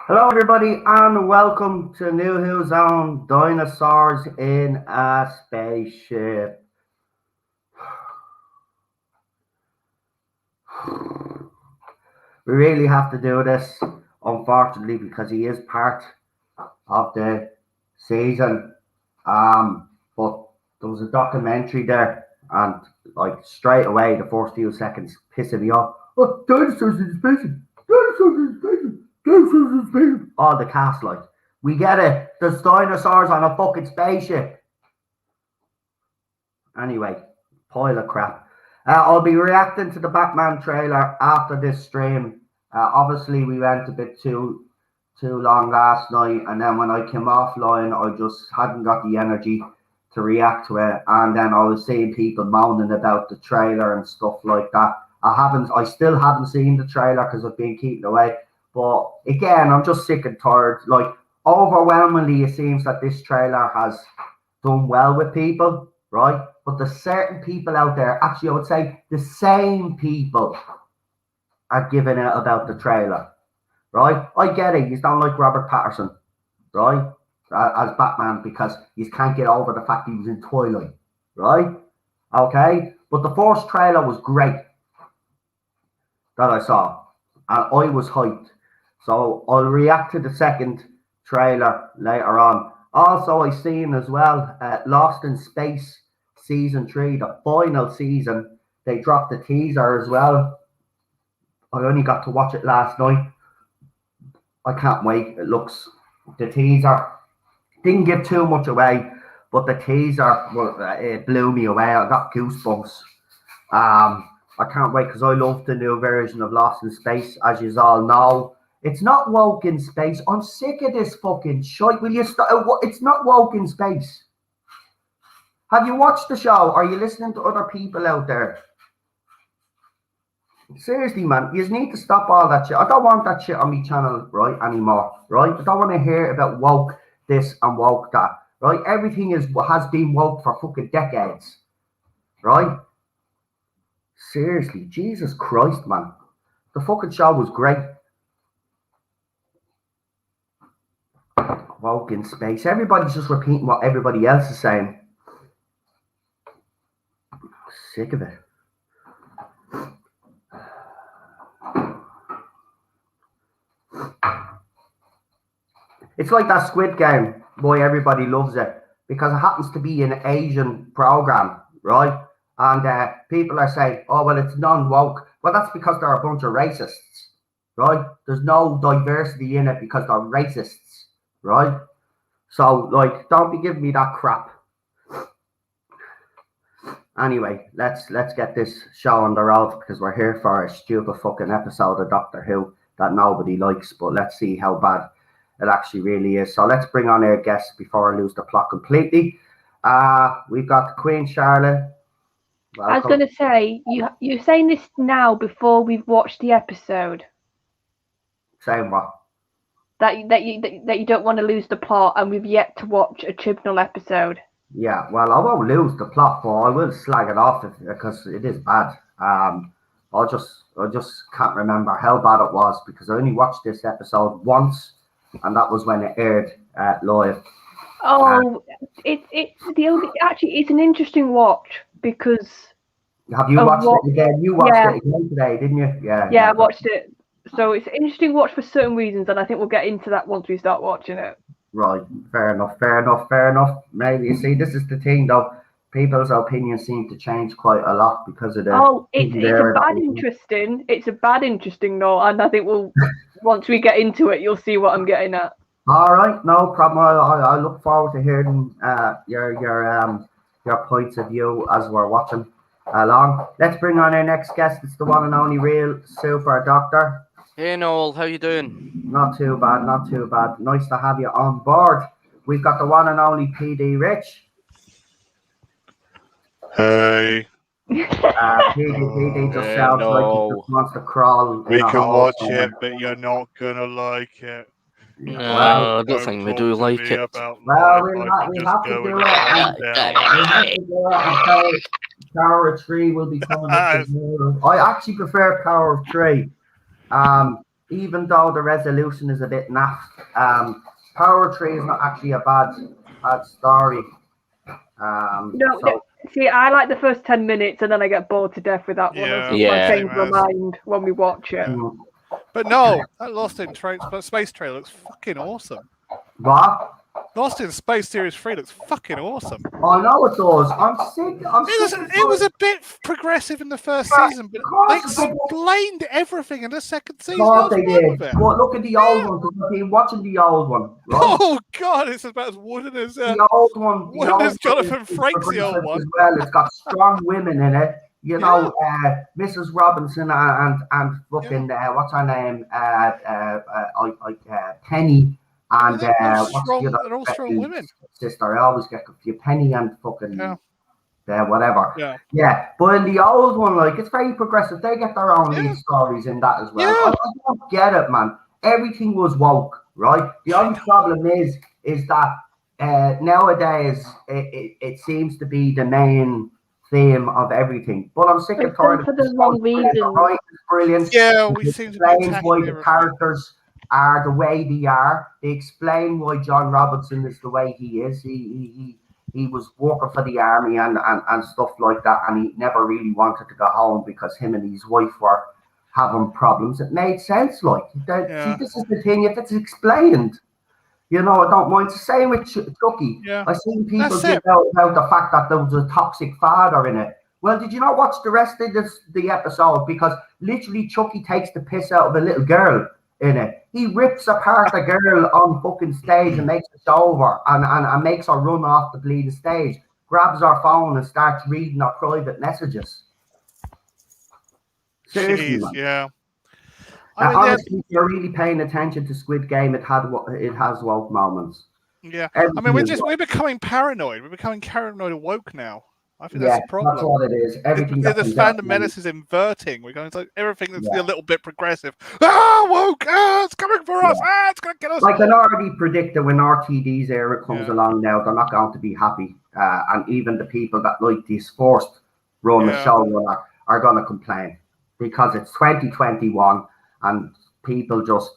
Hello, everybody, and welcome to NuWhoZone Dinosaurs in a Spaceship. We really have to do this, unfortunately, because he is part of the season. But there was a documentary there, and like straight away, the first few seconds pissing me off. Oh, dinosaurs in space! Dinosaurs in space! Dinosaurs in space! All the cast, like, we get it. There's dinosaurs on a fucking spaceship. Anyway, pile of crap. I'll be reacting to the Batman trailer after this stream. Obviously, we went a bit too long last night, and then when I came offline, I just hadn't got the energy to react to it. And then I was seeing people moaning about the trailer and stuff like that. I still haven't seen the trailer because I've been keeping away. But again, I'm just sick and tired. Like, overwhelmingly, it seems that this trailer has done well with people, right? But there's certain people out there, actually, I would say the same people are giving out about the trailer, right? I get it. You don't like Robert Pattinson, right? As Batman because you can't get over the fact he was in Twilight, right? Okay? But the first trailer was great that I saw, and I was hyped. So I'll react to the second trailer later on. Also, I seen as well Lost in Space Season 3, the final season. They dropped the teaser as well. I only got to watch it last night. I can't wait. The teaser didn't give too much away, but the teaser it blew me away. I got goosebumps. I can't wait because I love the new version of Lost in Space, as you all know. It's not woke in space. I'm sick of this fucking shite. Will you stop? It's not woke in space. Have you watched the show? Are you listening to other people out there? Seriously, man, you need to stop all that shit. I don't want that shit on my channel, right, anymore, right? I don't want to hear about woke this and woke that, right? Everything has been woke for fucking decades, right? Seriously, Jesus Christ, man. The fucking show was great. Woke in space. Everybody's just repeating what everybody else is saying. Sick of it. It's like that Squid Game. Boy, everybody loves it because it happens to be an Asian program, right? And people are saying, oh, well, it's non-woke. Well, that's because they're a bunch of racists, right? There's no diversity in it because they're racists, right? So, like, don't be giving me that crap. Anyway, let's get this show on the road because we're here for a stupid fucking episode of Doctor Who that nobody likes, but let's see how bad it actually really is. So let's bring on our guests before I lose the plot completely. We've got Queen Charlotte. Welcome. I was going to say, you're saying this now before we've watched the episode. Saying what? That you don't want to lose the plot, and we've yet to watch a Chibnall episode. Yeah, well, I won't lose the plot, but I will slag it off because it is bad. I just can't remember how bad it was because I only watched this episode once, and that was when it aired live. Oh, it's an interesting watch because. Have you watched it again? You watched it again today, didn't you? Yeah, I watched it. So it's an interesting watch for certain reasons, and I think we'll get into that once we start watching it. Right, fair enough. Maybe, you see, this is the thing, though. People's opinions seem to change quite a lot because of the. Oh, it's a bad interesting though, and I think once we get into it, you'll see what I'm getting at. All right, no problem. I look forward to hearing your points of view as we're watching along. Let's bring on our next guest. It's the one and only real super doctor. Hey Noel, how you doing? Not too bad. Nice to have you on board. We've got the one and only PD Rich. Hey. PD just sounds like he just wants to crawl. We can watch it, but you're not gonna like it. I don't think we do like it. Well, we have to do it. Until Power of 3 will be coming up. I actually prefer Power of 3. even though the resolution is a bit naff, Power 3 is not actually a bad story. No, see, I like the first 10 minutes and then I get bored to death with that one. I change my mind when we watch it. But no, that Lost in Space trailer looks fucking awesome. What? Lost in Space Series 3 looks fucking awesome. I know it does. I'm sick. It was a bit progressive in the first season, but they explained everything in the second season. Of course they did. Well, look at the old one, because I've been watching the old one. Right? Oh, God, it's about as wooden as... the old one. Wooden as Jonathan Frakes, the old one. As well. It's got strong women in it. You know, Mrs. Robinson and fucking, what's her name? Penny. And what's the other? They're all strong women. Sister, I always get confused. Penny and fucking whatever. Yeah. But in the old one, like, it's very progressive. They get their own lead stories in that as well. I don't get it, man. Everything was woke, right? The only problem is that nowadays it seems to be the main theme of everything. But I'm sick and tired of for the wrong reason. Right? It's brilliant. Yeah, we seem to be explains why the characters are the way they are. They explain why John Robinson is the way he is. He was working for the army and stuff like that, and he never really wanted to go home because him and his wife were having problems. It made sense, like. See, this is the thing, if it's explained, you know, I don't mind. It's the same with Chucky. I've seen people get out about the fact that there was a toxic father in it. Well, did you not watch the rest of the episode? Because literally Chucky takes the piss out of a little girl in it. He rips apart the girl on fucking stage and makes it over and makes her run off the bleeding stage, grabs her phone and starts reading her private messages. Seriously, man. Honestly, if you're really paying attention to Squid Game, it has woke moments. Yeah. We're becoming paranoid. We're becoming paranoid and woke now. I think that's the problem. That's what it is. Everything the fandom menace is inverting. We're going to everything that's a little bit progressive. Woke! It's coming for us! It's going to get us! I can already predict that when RTD's era comes along now, they're not going to be happy. And even the people that like this forced run the show are going to complain. Because it's 2021 and people just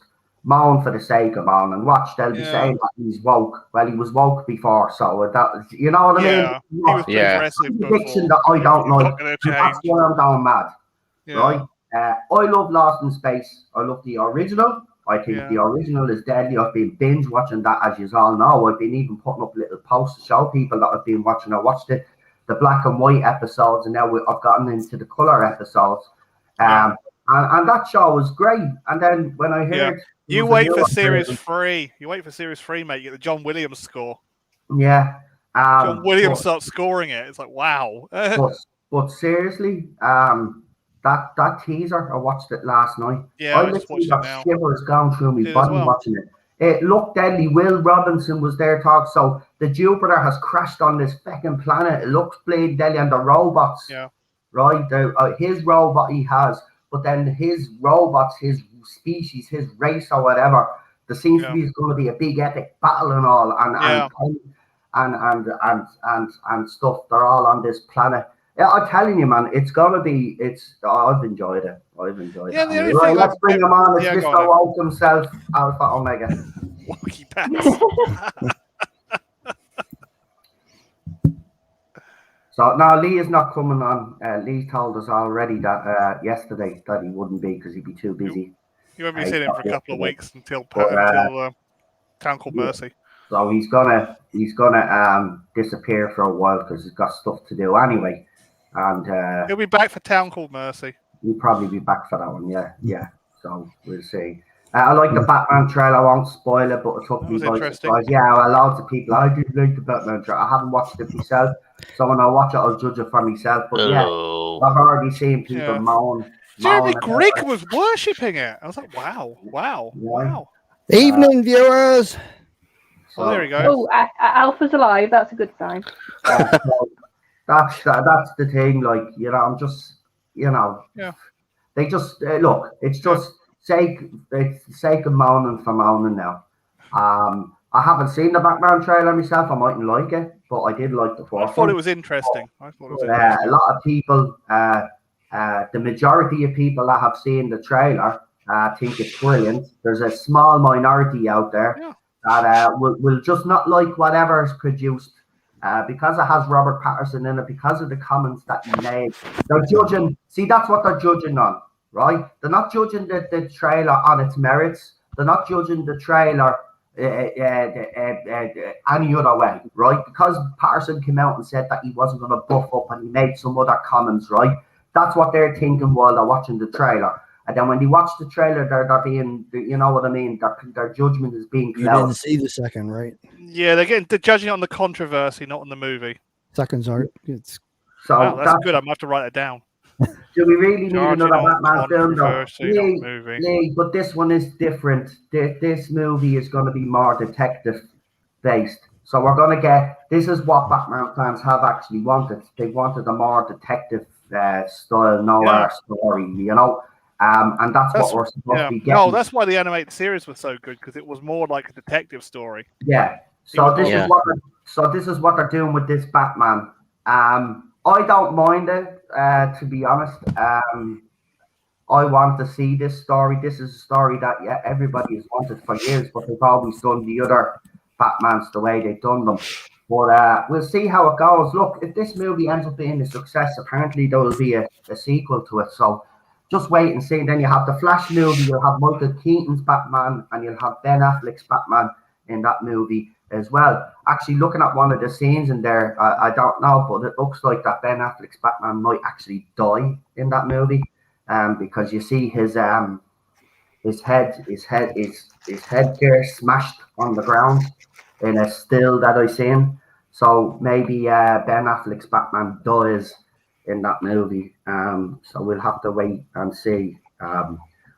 moan for the sake of moan and watch. They'll be saying that he's woke. Well, he was woke before, so that, you know what I mean? He was progressive prediction that I don't like. That's why I'm going mad. Right? I love Lost in Space. I love the original. I think the original is deadly. I've been binge watching that, as you all know. I've been even putting up little posts to show people that I've been watching. I watched the black and white episodes, and now I've gotten into the color episodes. And that show was great. And then when I heard you wait for series 3. You wait for series 3, mate. You get the John Williams score. Yeah. John Williams starts scoring it. It's like, wow. but seriously, that teaser, I watched it last night. Yeah, I literally got shivers going through my body watching it. It looked deadly. Will Robinson was there talking. So the Jupiter has crashed on this fucking planet. It looks bleeding deadly, and the robots. Right? His robot he has, but then his robots, his species, his race or whatever, there seems to be going to be a big epic battle and all, and stuff. They're all on this planet. Yeah, I'm telling you, man, it's gonna be. I've enjoyed it. Right, let's bring him on. It's Mr. Woke himself, Alpha Omega. Wokey pants. So now Lee is not coming on. Lee told us already that yesterday that he wouldn't be because he'd be too busy. You won't be seeing him for a couple of weeks until Town Called Mercy. So he's gonna disappear for a while because he's got stuff to do anyway. And he'll be back for Town Called Mercy. He'll probably be back for that one. Yeah. So we'll see. I like the Batman trailer. I won't spoil it, but it took me by surprise. Yeah, lots of people. I do like the Batman trailer. I haven't watched it myself, so when I watch it, I'll judge it for myself. But I've already seen people moan. Jeremy Grigg was worshipping it. I was like, wow. Evening, viewers. So there we go. Oh, Alpha's alive. That's a good sign. So that's the thing. Like, you know, I'm just, you know, they just look. It's just it's the sake of moaning for moaning now. I haven't seen the Batman trailer myself. I mightn't like it, but I did like the first one. I thought it was interesting. A lot of people, the majority of people that have seen the trailer think it's brilliant. There's a small minority out there that will just not like whatever is produced because it has Robert Pattinson in it, because of the comments that he made. They're judging. See, that's what they're judging on, right? They're not judging the trailer on its merits. They're not judging the trailer any other way, right? Because Patterson came out and said that he wasn't going to buff up and he made some other comments, right? That's what they're thinking while they're watching the trailer. And then when they watch the trailer, they're being, you know what I mean? Their judgment is being clouded. You didn't see the second, right? Yeah, they're judging on the controversy, not on the movie. Seconds aren't. It's so wow, that's good. I'm gonna have to write it down. Do we really need another Batman film, though? Movie. But this one is different. This movie is going to be more detective-based. So we're going to get... This is what Batman fans have actually wanted. They wanted a more detective-style noir story, you know? And that's what we're supposed to be getting. No, that's why the animated series was so good, because it was more like a detective story. Yeah. So this is what they're doing with this Batman. I don't mind it, to be honest. I want to see this story. This is a story that everybody has wanted for years, but they've always done the other Batmans the way they've done them. But we'll see how it goes. Look, if this movie ends up being a success, apparently there will be a sequel to it. So just wait and see. Then you have the Flash movie, you'll have Michael Keaton's Batman, and you'll have Ben Affleck's Batman in that movie as well. Actually, looking at one of the scenes in there, I don't know, but it looks like that Ben Affleck's Batman might actually die in that movie, because you see his headgear smashed on the ground in a still that I seen. So maybe Ben Affleck's Batman dies in that movie. So we'll have to wait and see.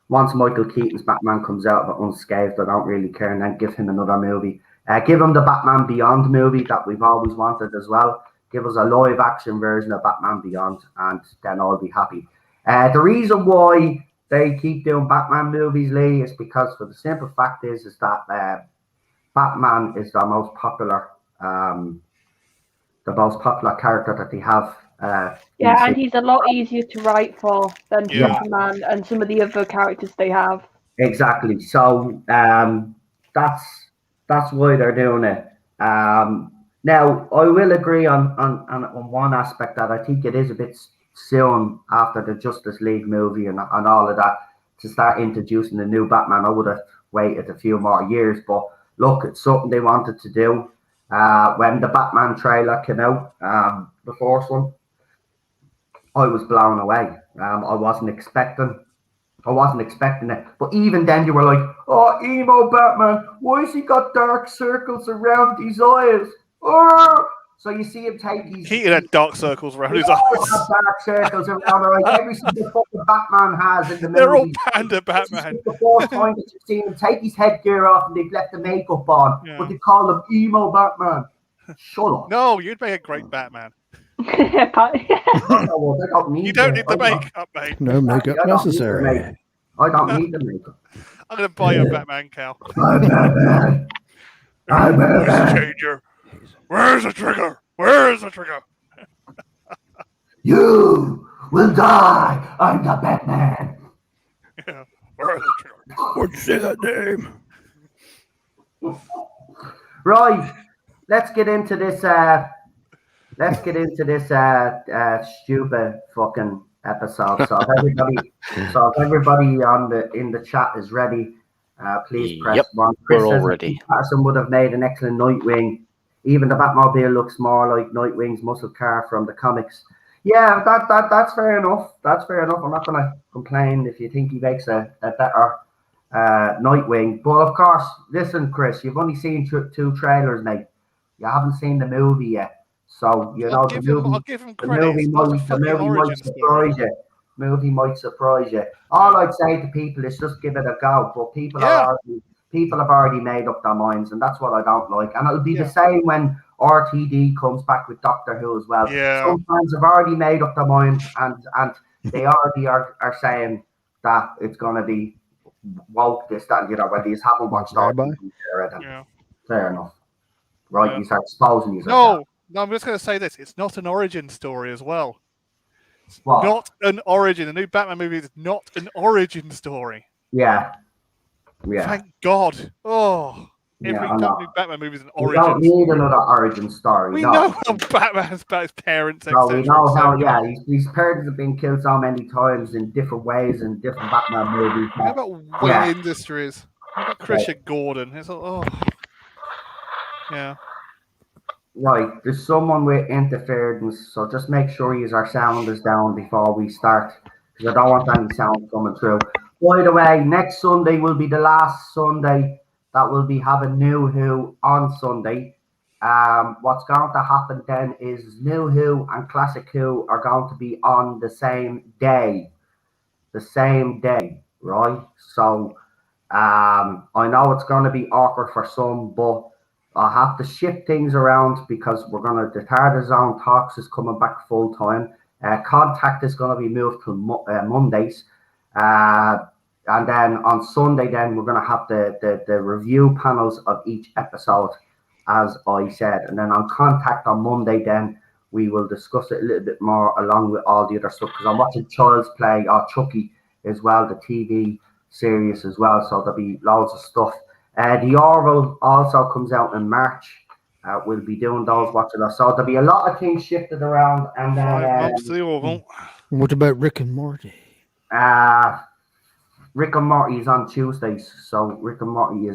Once Michael Keaton's Batman comes out of it unscathed, I don't really care, and then give him another movie. Give him the Batman Beyond movie that we've always wanted as well. Give us a live action version of Batman Beyond, and then I'll be happy. The reason why they keep doing Batman movies, Lee, is because for the simple fact is that Batman is the most popular character that they have. And he's a lot easier to write for than Superman and some of the other characters they have. Exactly. So that's why they're doing it. Now, I will agree on one aspect that I think it is a bit soon after the Justice League movie and all of that to start introducing the new Batman. I would have waited a few more years, but look, it's something they wanted to do. When the Batman trailer came out, the first one, I was blown away. I wasn't expecting it. But even then, you were like, "Oh, emo Batman! Why has he got dark circles around his eyes?" Oh! So you see him take these. He had dark circles around his eyes. Dark circles around every single fucking Batman has in the movie. They're all panda Batman. This is the fourth time that you've seen him take his headgear off and they've left the makeup on, but they call him emo Batman. Shut up. No, you'd make a great Batman. You don't need the makeup, mate. No makeup necessary. I don't need the makeup. I'm going to buy you a Batman cow. I'm Batman. I'm Batman. Where's the trigger? Where's the trigger? You will die. I'm the Batman. Yeah. Where's the trigger? What'd you say that name? Right. Let's get into this. Stupid fucking episode. So if everybody in the chat is ready, please press one. We're all ready. Patterson would have made an excellent Nightwing. Even the Batmobile looks more like Nightwing's muscle car from the comics. Yeah, that's fair enough. That's fair enough. I'm not gonna complain if you think he makes a better Nightwing. But of course, listen, Chris, you've only seen two trailers, mate. You haven't seen the movie yet. So, you know, the movie might surprise you. All I'd say to people is just give it a go. But people have already made up their minds, and that's what I don't like. And it'll be the same when RTD comes back with Doctor Who as well. Yeah. Some fans have already made up their minds, and they already are saying that it's going to be woke, this, that, you know, whether you haven't watched RTD. Fair enough. Right, you start exposing yourself. No, I'm just going to say this. It's not an origin story as well. What? Not an origin. The new Batman movie is not an origin story. Yeah. Thank God. Oh, every I know. new Batman movie is an We origin. don't need another origin story. We no. know how Batman's about his parents, No, etc. we know how. Yeah, his parents have been killed so many times in different ways in different Batman movies. How about Wayne Industries? How about Christian Gordon? It's yeah. Right, there's someone with interference, so just make sure our sound is down before we start, because I don't want any sound coming through. By the way, next Sunday will be the last Sunday that we'll be having New Who on Sunday. What's going to happen then is New Who and Classic Who are going to be on the same day, right? So I know it's going to be awkward for some, but I'll have to shift things around because the Tartar Zone Talks is coming back full time. Contact is going to be moved to Mondays. And then on Sunday, then we're going to have the review panels of each episode, as I said. And then on Contact on Monday, then we will discuss it a little bit more along with all the other stuff, because I'm watching Child's Play or Chucky as well, the TV series as well. So there'll be loads of stuff. The Orville also comes out in March. We'll be doing those, watching those. So there'll be a lot of things shifted around. And then 5 months to the Orville. What about Rick and Morty? Rick and Morty is on Tuesdays, so Rick and Morty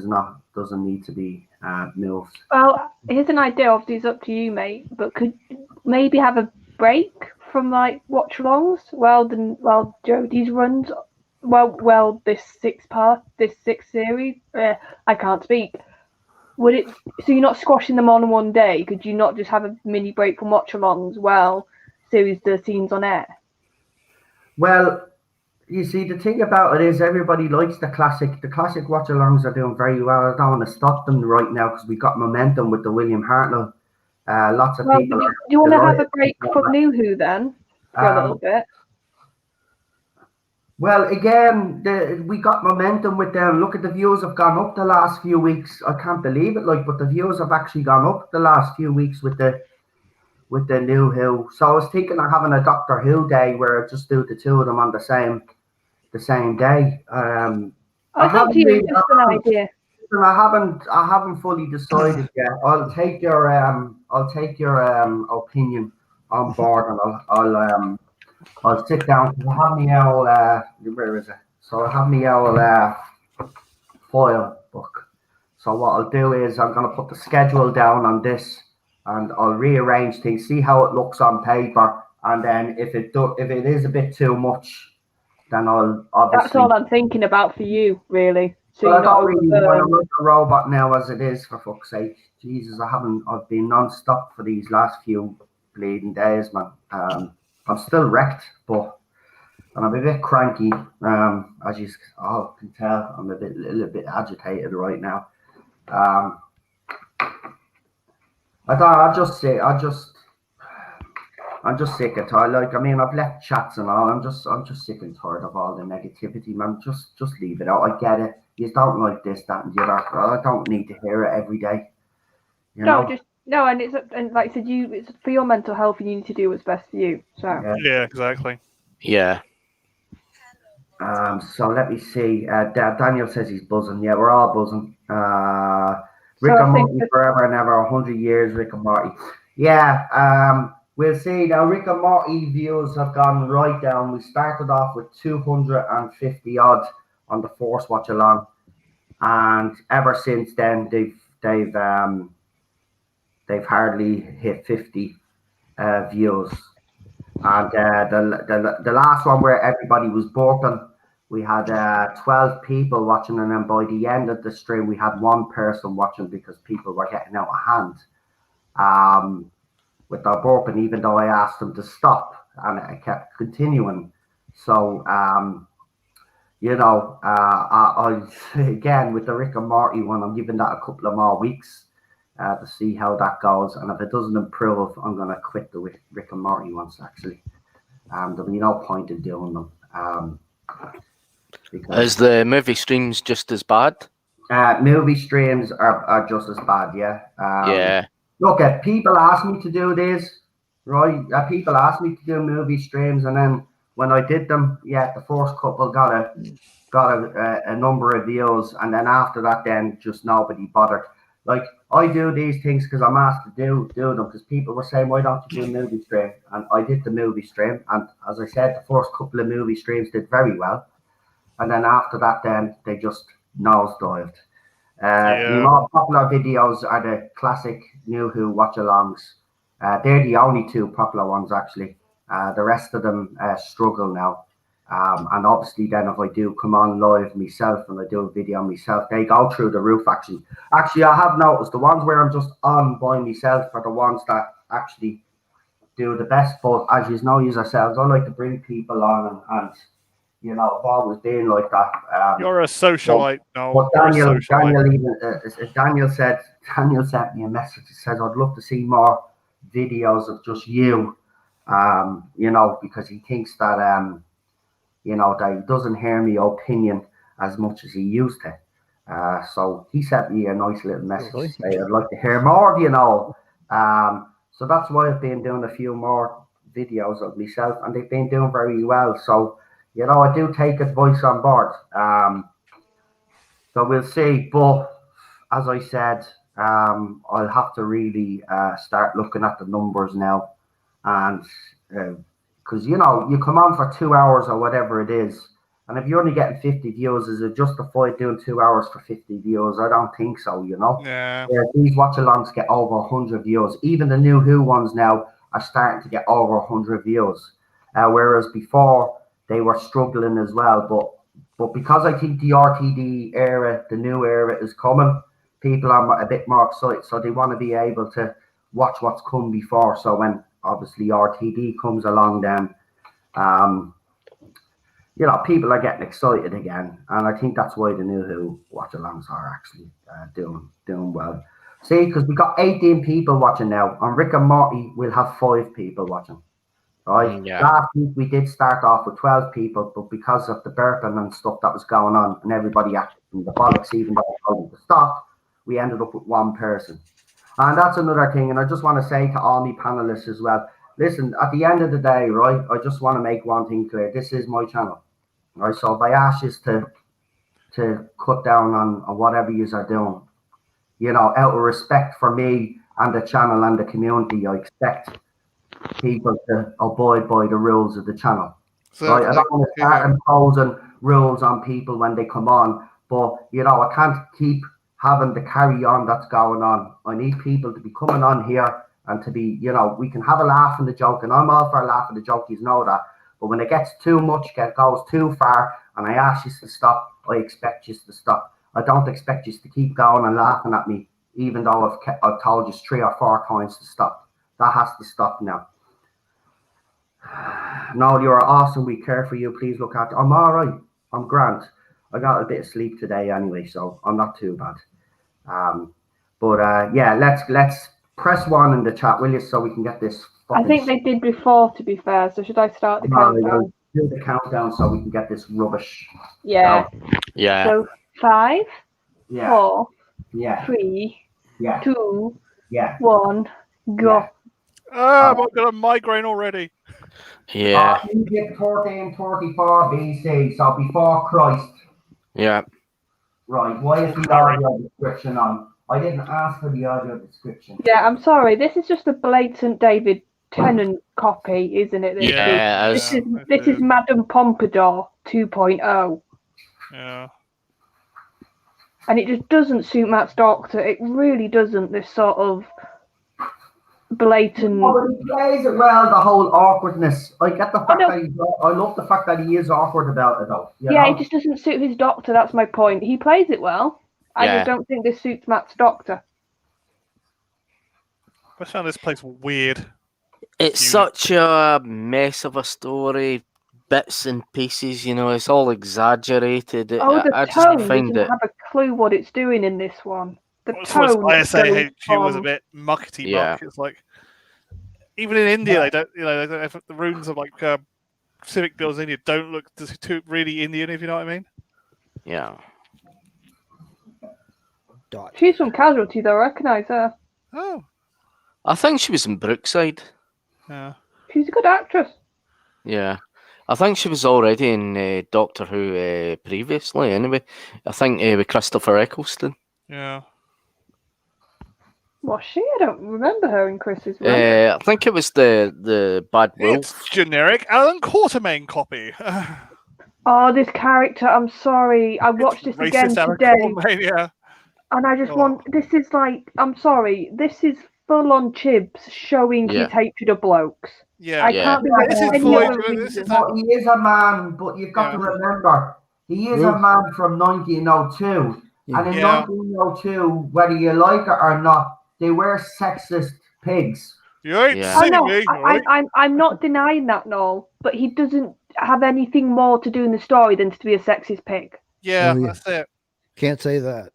doesn't need to be moved. Well, here's an idea. Obviously, it's up to you, mate. But could maybe have a break from like watch-alongs while Jodie's runs. Well, this sixth series. I can't speak. Would it? So you're not squashing them on one day? Could you not just have a mini break from watch-alongs while series 13's on air? Well, you see, the thing about it is everybody likes the classic. The classic watch-alongs are doing very well. I don't want to stop them right now because we got momentum with the William Hartnell. Lots of people. Do you want to have a break from New Who then for a little bit? Well, again, we got momentum with them. Look at the views have gone up the last few weeks. I can't believe it, but the views have actually gone up the last few weeks with the New Who. So I was thinking of having a Doctor Who day where I just do the two of them on the same day. I think it's just an idea. I haven't fully decided yet. I'll take your opinion on board, and I'll sit down. I have my owl. Where is it? So I have my owl foil book. So what I'll do is I'm going to put the schedule down on this, and I'll rearrange things, see how it looks on paper, and then if it is a bit too much, then I'll obviously. That's all I'm thinking about for you, really. So I don't really want to run a robot now as it is, for fuck's sake. Jesus, I've been non-stop for these last few bleeding days, man. I'm still wrecked, and I'm a bit cranky. As you all can tell, I'm a little bit agitated right now. I'm just sick and tired. Like, I mean, I've left chats and all. I'm just sick and tired of all the negativity, man. Just leave it out. I get it. You don't like this, that, and the other. I don't need to hear it every day. And like I said, it's for your mental health. You need to do what's best for you. So yeah, exactly. Yeah. So let me see. Daniel says he's buzzing. Yeah, we're all buzzing. Rick and Morty forever and ever. 100 years, Rick and Morty. Yeah. We'll see. Now, Rick and Morty views have gone right down. We started off with 250 odd on the Force Watch Along, and ever since then they've hardly hit 50 views. And the last one where everybody was burping, we had 12 people watching, and then by the end of the stream we had one person watching because people were getting out of hand with their burping, even though I asked them to stop, and I kept continuing. So I again with the Rick and Morty one, I'm giving that a couple of more weeks to see how that goes, and if it doesn't improve, I'm going to quit the Rick and Morty ones. Actually, there'll be no point in doing them. Is the movie streams just as bad? Movie streams are just as bad. Yeah. Yeah. Look, people ask me to do this, right? People ask me to do movie streams, and then when I did them, yeah, the first couple got a number of views, and then after that, then just nobody bothered. Like, I do these things because I'm asked to do them, because people were saying, why don't you do a movie stream? And I did the movie stream, and as I said, the first couple of movie streams did very well, and then after that, then they just nosedived. The more popular videos are the classic New Who watch-alongs. They're the only two popular ones, actually. The rest of them struggle now. And obviously, then if I do come on live myself and I do a video myself, they go through the roof, actually. Actually, I have noticed the ones where I'm just on by myself are the ones that actually do the best. But as you know yourselves, I like to bring people on, and you know, I've always been like that. You're a socialite, no. But Daniel sent me a message that says, I'd love to see more videos of just you, you know, because he thinks that, you know, that he doesn't hear my opinion as much as he used to. So he sent me a nice little message to say, I'd like to hear more of you know. So that's why I've been doing a few more videos of myself, and they've been doing very well. So, you know, I do take advice on board. So we'll see. But as I said, I'll have to really start looking at the numbers now. And because, you know, you come on for 2 hours or whatever it is, and if you're only getting 50 views, is it justified doing 2 hours for 50 views? I don't think so, you know. Yeah. These watch-alongs get over 100 views. Even the New Who ones now are starting to get over 100 views. Whereas before, they were struggling as well. But because I think the RTD era, the new era is coming, people are a bit more excited. So they want to be able to watch what's come before. So when obviously RTD comes along, then, you know, people are getting excited again. And I think that's why the New Who watch-alongs are actually doing well. See, because we got 18 people watching now. On Rick and Morty, we'll have 5 people watching. Right. Yeah. Last week we did start off with 12 people, but because of the burping and stuff that was going on, and everybody acting the bollocks, even though I told them to stop, we ended up with 1 person. And that's another thing. And I just want to say to all my panelists as well, listen, at the end of the day, right, I just want to make one thing clear. This is my channel. Right. So if I ask you to cut down on whatever you are doing, you know, out of respect for me and the channel and the community, I expect people to abide by the rules of the channel. So right? I don't want to start imposing rules on people when they come on, but you know, I can't keep having the carry on that's going on. I need people to be coming on here and to be, you know, we can have a laugh and a joke, and I'm all for a laugh and a joke, you know that. But when it gets too much, goes too far, and I ask you to stop, I expect you to stop. I don't expect you to keep going and laughing at me, even though I've told you 3 or 4 times to stop. That has to stop now. No, you're awesome. We care for you. Please look after. I'm all right. I'm grand. I got a bit of sleep today anyway, so I'm not too bad. Yeah, let's press 1 in the chat, will you, so we can get this. I think they did before, to be fair. So should I start the countdown? Do the countdown so we can get this rubbish. Yeah. Yeah. So 5, Yeah. 4, Yeah. 3, Yeah. 2, Yeah. 1, go. I've got a migraine already. Yeah. Egypt 1334 BC, so before Christ. Yeah. Right, why is the audio description on? I didn't ask for the audio description. Yeah, I'm sorry. This is just a blatant David Tennant copy, isn't it? Yeah. This is Madame Pompadour 2.0. Yeah. And it just doesn't suit Matt's Doctor. It really doesn't. This sort of blatant. Oh, but he plays it well. The whole awkwardness. I get the fact that I love the fact that he is awkward about it, though. You know? It just doesn't suit his Doctor. That's my point. He plays it well. I just don't think this suits Matt's Doctor. I found this place weird. It's such a mess of a story, bits and pieces. You know, it's all exaggerated. The tone doesn't have a clue what it's doing in this one. The tone. ISAHQ was a bit muckety muck. It's like even in India, they don't. You know, they don't, the runes of like civic buildings in India don't look too really Indian, if you know what I mean. Yeah. She's from Casualty, though. I recognise her. Oh. I think she was in Brookside. Yeah. She's a good actress. Yeah. I think she was already in Doctor Who previously. Anyway, I think with Christopher Eccleston. Yeah. Was she? I don't remember her in Chris's run. I think it was the Bad Wolf. It's generic Alan Quatermain copy. Oh, this character, I'm sorry. I watched this again Racist Alan today. Quatermain, yeah. And I just want, this is like, I'm sorry, this is full on Chibs showing his hatred of blokes. Yeah. I can't be This is any Voyager, other this is reason. But he is a man, but you've got to remember, he is a man from 1902. Yeah. And in 1902, whether you like it or not, they were sexist pigs. You ain't Yeah. seen I know, me, right? I'm not denying that, Noel, but he doesn't have anything more to do in the story than to be a sexist pig. Yeah, Oh, yeah. that's it. Can't say that.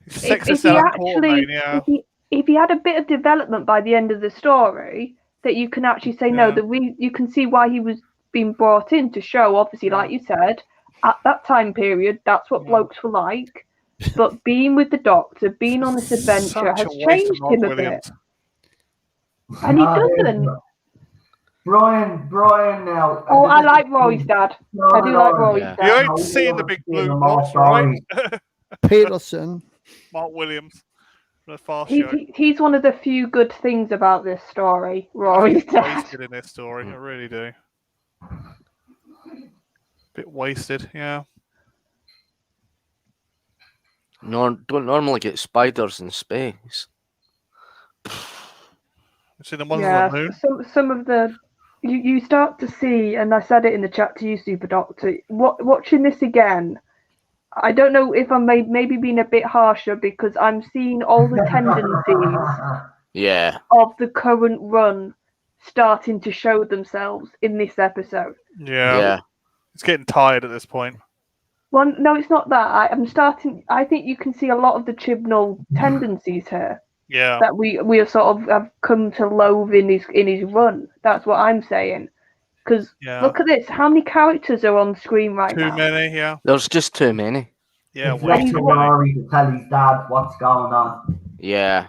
Sexist Alan Quatermain, yeah. If he had a bit of development by the end of the story, that you can actually say, no, you can see why he was being brought in to show, obviously, like you said, at that time period, that's what blokes were like. But being with the Doctor, being on this adventure has changed him a bit. And he doesn't. Brian now. Oh, I like Roy's dad. I do like Roy's dad. You ain't seen the big blue box, right? Peterson. Mark Williams. The Fast Show. He's one of the few good things about this story, Roy's dad. Wasted in this story, I really do. Bit wasted, yeah. Don't normally get spiders in space. See the ones on the moon? Some of the you start to see, and I said it in the chat to you, Super Doctor. Watching this again, I don't know if I'm maybe being a bit harsher because I'm seeing all the tendencies of the current run starting to show themselves in this episode. Yeah. It's getting tired at this point. Well, no, it's not that. I think you can see a lot of the Chibnall tendencies here. Yeah. That we are sort of have come to loathe in his run. That's what I'm saying. Because look at this. How many characters are on screen right now? Too many, yeah. There's just too many. Yeah. It's left to Rory to tell his dad what's going on. Yeah.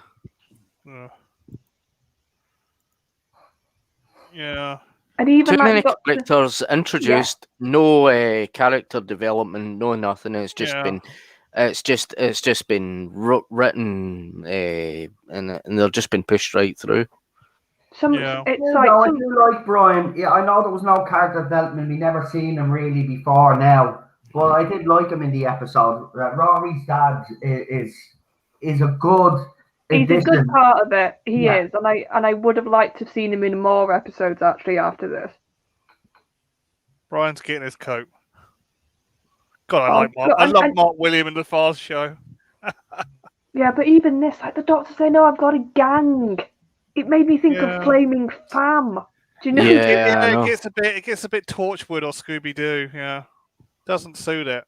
Yeah. And even too many like characters introduced, no character development, no nothing. It's just been, it's just been written, and they've just been pushed right through. It's like I do like Brian. Yeah, I know there was no character development. We never seen him really before now, but I did like him in the episode. Rory's dad is a good. He's a good part of it. He is, and I would have liked to have seen him in more episodes actually after this. Brian's getting his coat. God, I love Mark William in the Fast Show. Yeah, but even this, like the Doctor saying, "No, I've got a gang." It made me think of Flaming Fam. Do you know? Yeah, it gets a bit Torchwood or Scooby Doo. Yeah, doesn't suit it.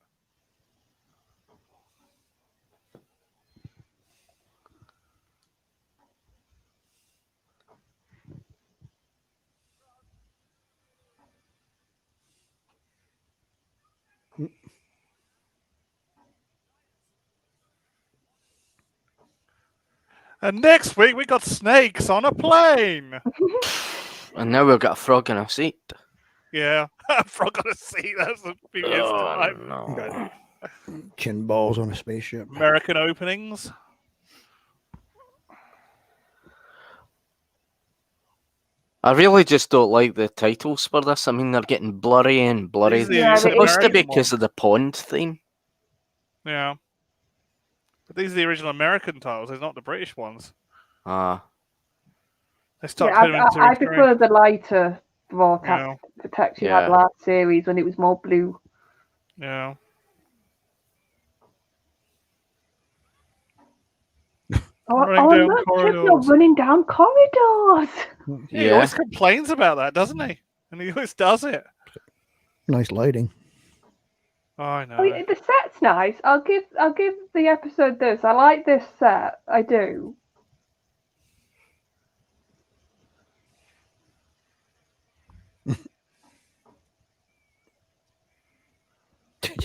And next week we got snakes on a plane. And now we've got a frog in a seat. Yeah, a frog on a seat. That's the previous time. No. Chin balls on a spaceship. American openings. I really just don't like the titles for this. I mean, they're getting blurry and blurry. It's supposed to be because of the pond theme. Yeah. But these are the original American titles, they're not the British ones. They start I prefer the lighter, more text you had last series when it was more blue. Yeah. Look, Chibnall running down corridors. He always complains about that, doesn't he? And he always does it. Nice lighting. Oh, I know. The set's nice. I'll give the episode this. I like this set. I do.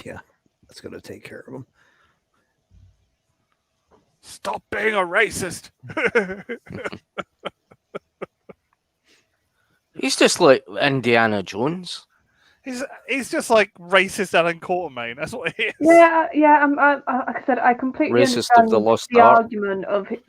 Yeah, that's gonna take care of him. Stop being a racist. He's just like Indiana Jones. He's just like racist Alan Quatermain. That's what it is. Yeah. Like I said, I completely Racist of understand the lost the art. argument of look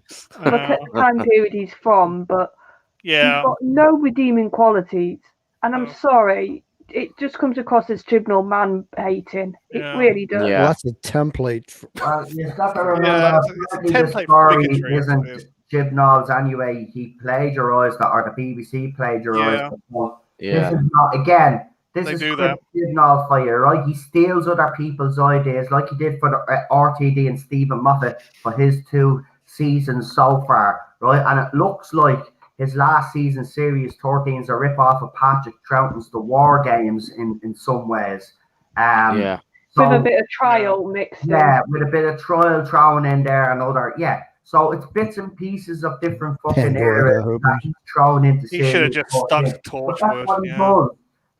at the time period he's from, but he's Yeah. got no redeeming qualities. And I'm No. sorry, it just comes across as Chibnall man hating. It Yeah. really does. Yeah. Well, that's a template. Well, you've got to remember, it's a apparently template the for story bigotry, that's what it isn't is. Chibnall's anyway. He plagiarised that, or the BBC plagiarised Yeah. it. But Yeah. this is not, again, this They is do Chris that. Chibnall for you, right? He steals other people's ideas like he did for the RTD and Stephen Moffat for his 2 seasons so far, right? And it looks like his last season, Series 13, is a rip-off of Patrick Troughton's The War Games in some ways. Yeah. So, With a bit of trial mixed in. yeah, with a bit of trial thrown in there and other, yeah. So it's bits and pieces of different fucking Pandora areas opens. that he's thrown into. He should have Series just stuck 14. to But that's Torchwood. what he Yeah. does.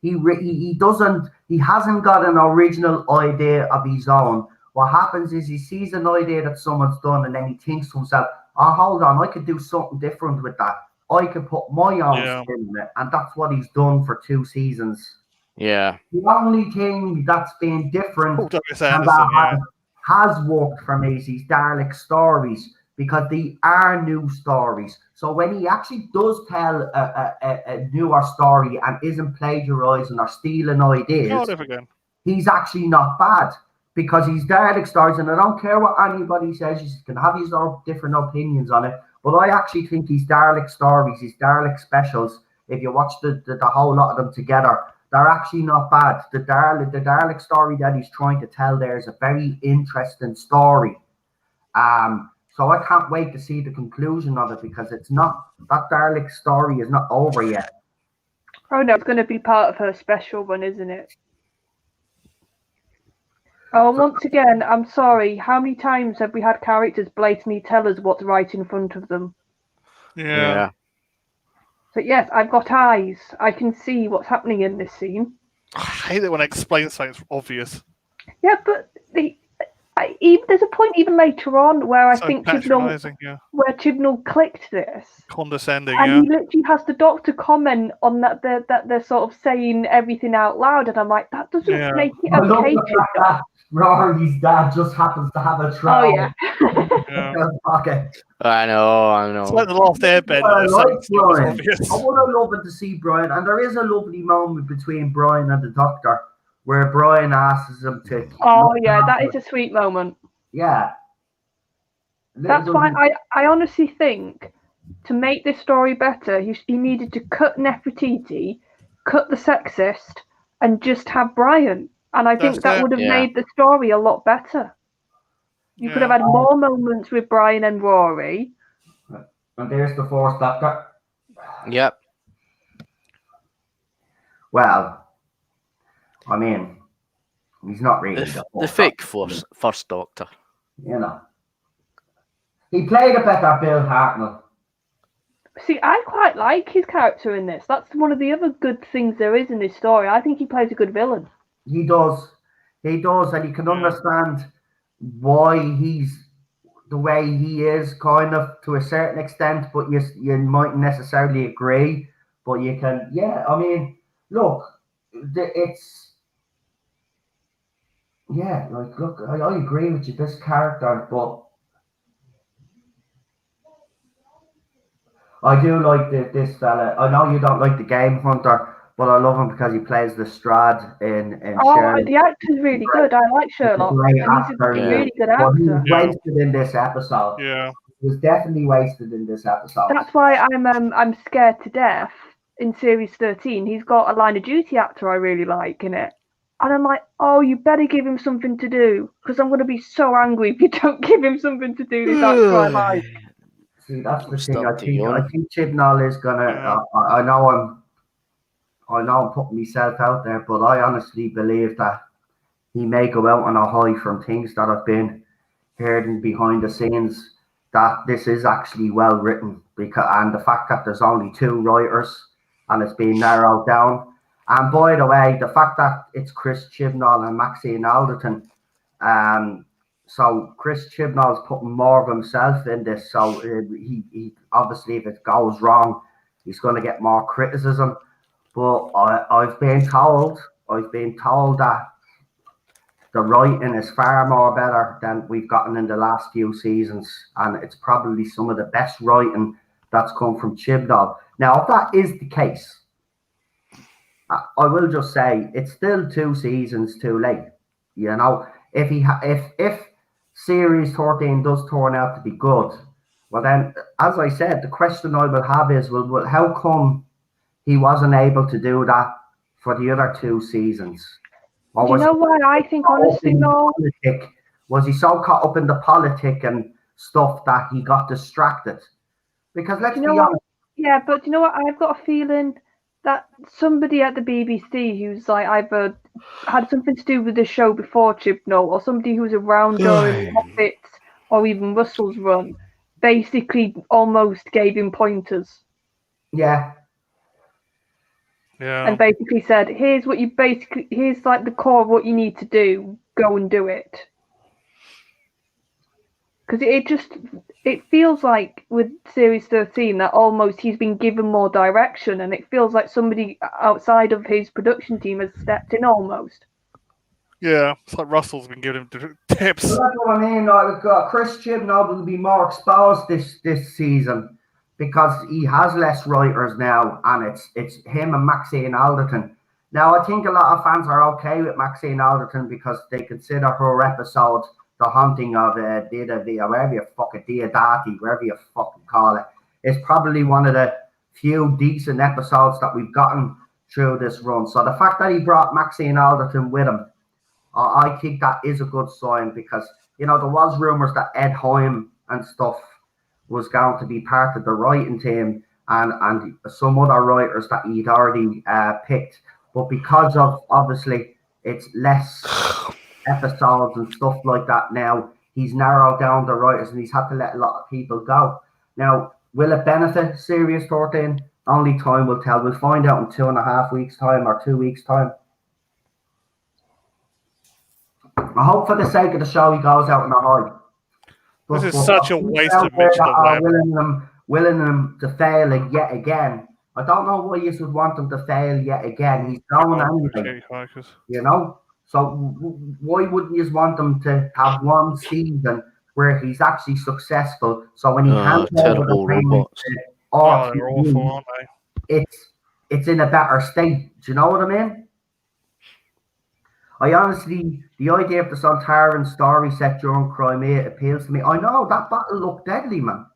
He doesn't. He hasn't got an original idea of his own. What happens is he sees an idea that someone's done, and then he thinks to himself, "Oh, hold on, I could do something different with that. I could put my own Yeah. spin in it," and that's what he's done for 2 seasons. Yeah. The only thing that's been different Paul Douglas and Anderson. Yeah. that has worked for me is these Dalek stories, because they are new stories. So when he actually does tell a newer story and isn't plagiarizing or stealing ideas, Cardiff again. he's actually not bad, because he's Dalek stories, and I don't care what anybody says. You can have his own different opinions on it, but I actually think these Dalek stories, these Dalek specials, if you watch the whole lot of them together, they're actually not bad. The Dalek story that he's trying to tell there is a very interesting story. So I can't wait to see the conclusion of it, because it's not, that Dalek story is not over yet. Oh no, it's going to be part of her special one, isn't it? Oh, and once again, I'm sorry. How many times have we had characters blatantly tell us what's right in front of them? Yeah. So yes, I've got eyes. I can see what's happening in this scene. I hate it when I explain something that's obvious. Yeah, but there's a point even later on where I So think patronising, Chibnall clicked this. Condescending, And he literally has the Doctor comment on that they're sort of saying everything out loud, and I'm like, that doesn't make it I love okay. the fact that Rory's dad just happens to have a Oh trowel yeah. in his pocket. I know. It's like the last Airbender. I like That's Brian. obvious. I would have loved to see Brian, and there is a lovely moment between Brian and the Doctor where Brian asks him to. Oh yeah, that is a sweet moment. Yeah. That's fine. I honestly think to make this story better, he needed to cut Nefertiti, cut the sexist, and just have Brian. And I think that would have made the story a lot better. You could have had more moments with Brian and Rory. And there's the Fourth Doctor. Yep. Well, I mean, he's not really the fake first Doctor. You know. He played a better Bill Hartnell. See, I quite like his character in this. That's one of the other good things there is in this story. I think he plays a good villain. He does. He does, and you can understand why he's the way he is, kind of, to a certain extent, but you mightn't necessarily agree. But you can, I mean, look, it's... Yeah, like, look, I agree with you, this character, but I do like this fella. I know you don't like the Game Hunter, but I love him because he plays the Strad in Sherlock. The actor's really good. I like Sherlock. And he's a really good actor. He was wasted in this episode. Yeah. He was definitely wasted in this episode. That's why I'm scared to death in Series 13. He's got a Line of Duty actor I really like in it. And I'm like, oh, you better give him something to do, because I'm going to be so angry if you don't give him something to do this actor I like. See, that's the thing. I think Chibnall is gonna. I know I'm putting myself out there, but I honestly believe that he may go out on a high from things that have been heard behind the scenes. That this is actually well written, and the fact that there's only 2 writers and it's been narrowed down. And by the way, the fact that it's Chris Chibnall and Maxine Alderton, so Chris Chibnall's putting more of himself in this. So he obviously, if it goes wrong, he's going to get more criticism. But I've been told I've been told that the writing is far more better than we've gotten in the last few seasons, and it's probably some of the best writing that's come from Chibnall. Now, if that is the case, I will just say it's still 2 seasons too late. You know, if Series 13 does turn out to be good, well then, as I said, the question I will have is, well, how come he wasn't able to do that for the other 2 seasons? Do you know why I think, honestly, no? Was he so caught up in the politic and stuff that he got distracted? Because let's be honest. Yeah, but you know what? I've got a feeling that somebody at the BBC who's like either had something to do with the show before Chibnall, or somebody who was around during Moffat's or even Russell's run, basically almost gave him pointers. Yeah. Yeah. And basically said, here's like the core of what you need to do, go and do it. Because it feels like with Series 13 that almost he's been given more direction, and it feels like somebody outside of his production team has stepped in almost. Yeah, it's like Russell's been giving him tips. Well, that's what I mean. Like, Chris Chibnall will be more exposed this season because he has less writers now, and it's him and Maxine Alderton. Now, I think a lot of fans are okay with Maxine Alderton because they consider her episode The Haunting of wherever you fucking Diodati, wherever you fucking call it. It's probably one of the few decent episodes that we've gotten through this run. So the fact that he brought Maxine Alderton with him, I think that is a good sign, because, you know, there was rumours that Ed Heim and stuff was going to be part of the writing team, and some other writers that he'd already picked. But because of, obviously, it's less episodes and stuff like that now, he's narrowed down the writers and he's had to let a lot of people go. Now, will it benefit Series 13? Only time will tell. We'll find out in 2.5 weeks' time or 2 weeks' time. I hope for the sake of the show he goes out in a hurry. This is such a waste of Mitchell. Willing him to fail yet again. I don't know why you would want him to fail yet again. He's going anyway. You know? So why wouldn't you want him to have one season where he's actually successful? So when he hands over the robots, they're awful, aren't they? It's in a better state. Do you know what I mean? I honestly, the idea of the Sontaran story set during Crimea appeals to me. I know that battle looked deadly, man.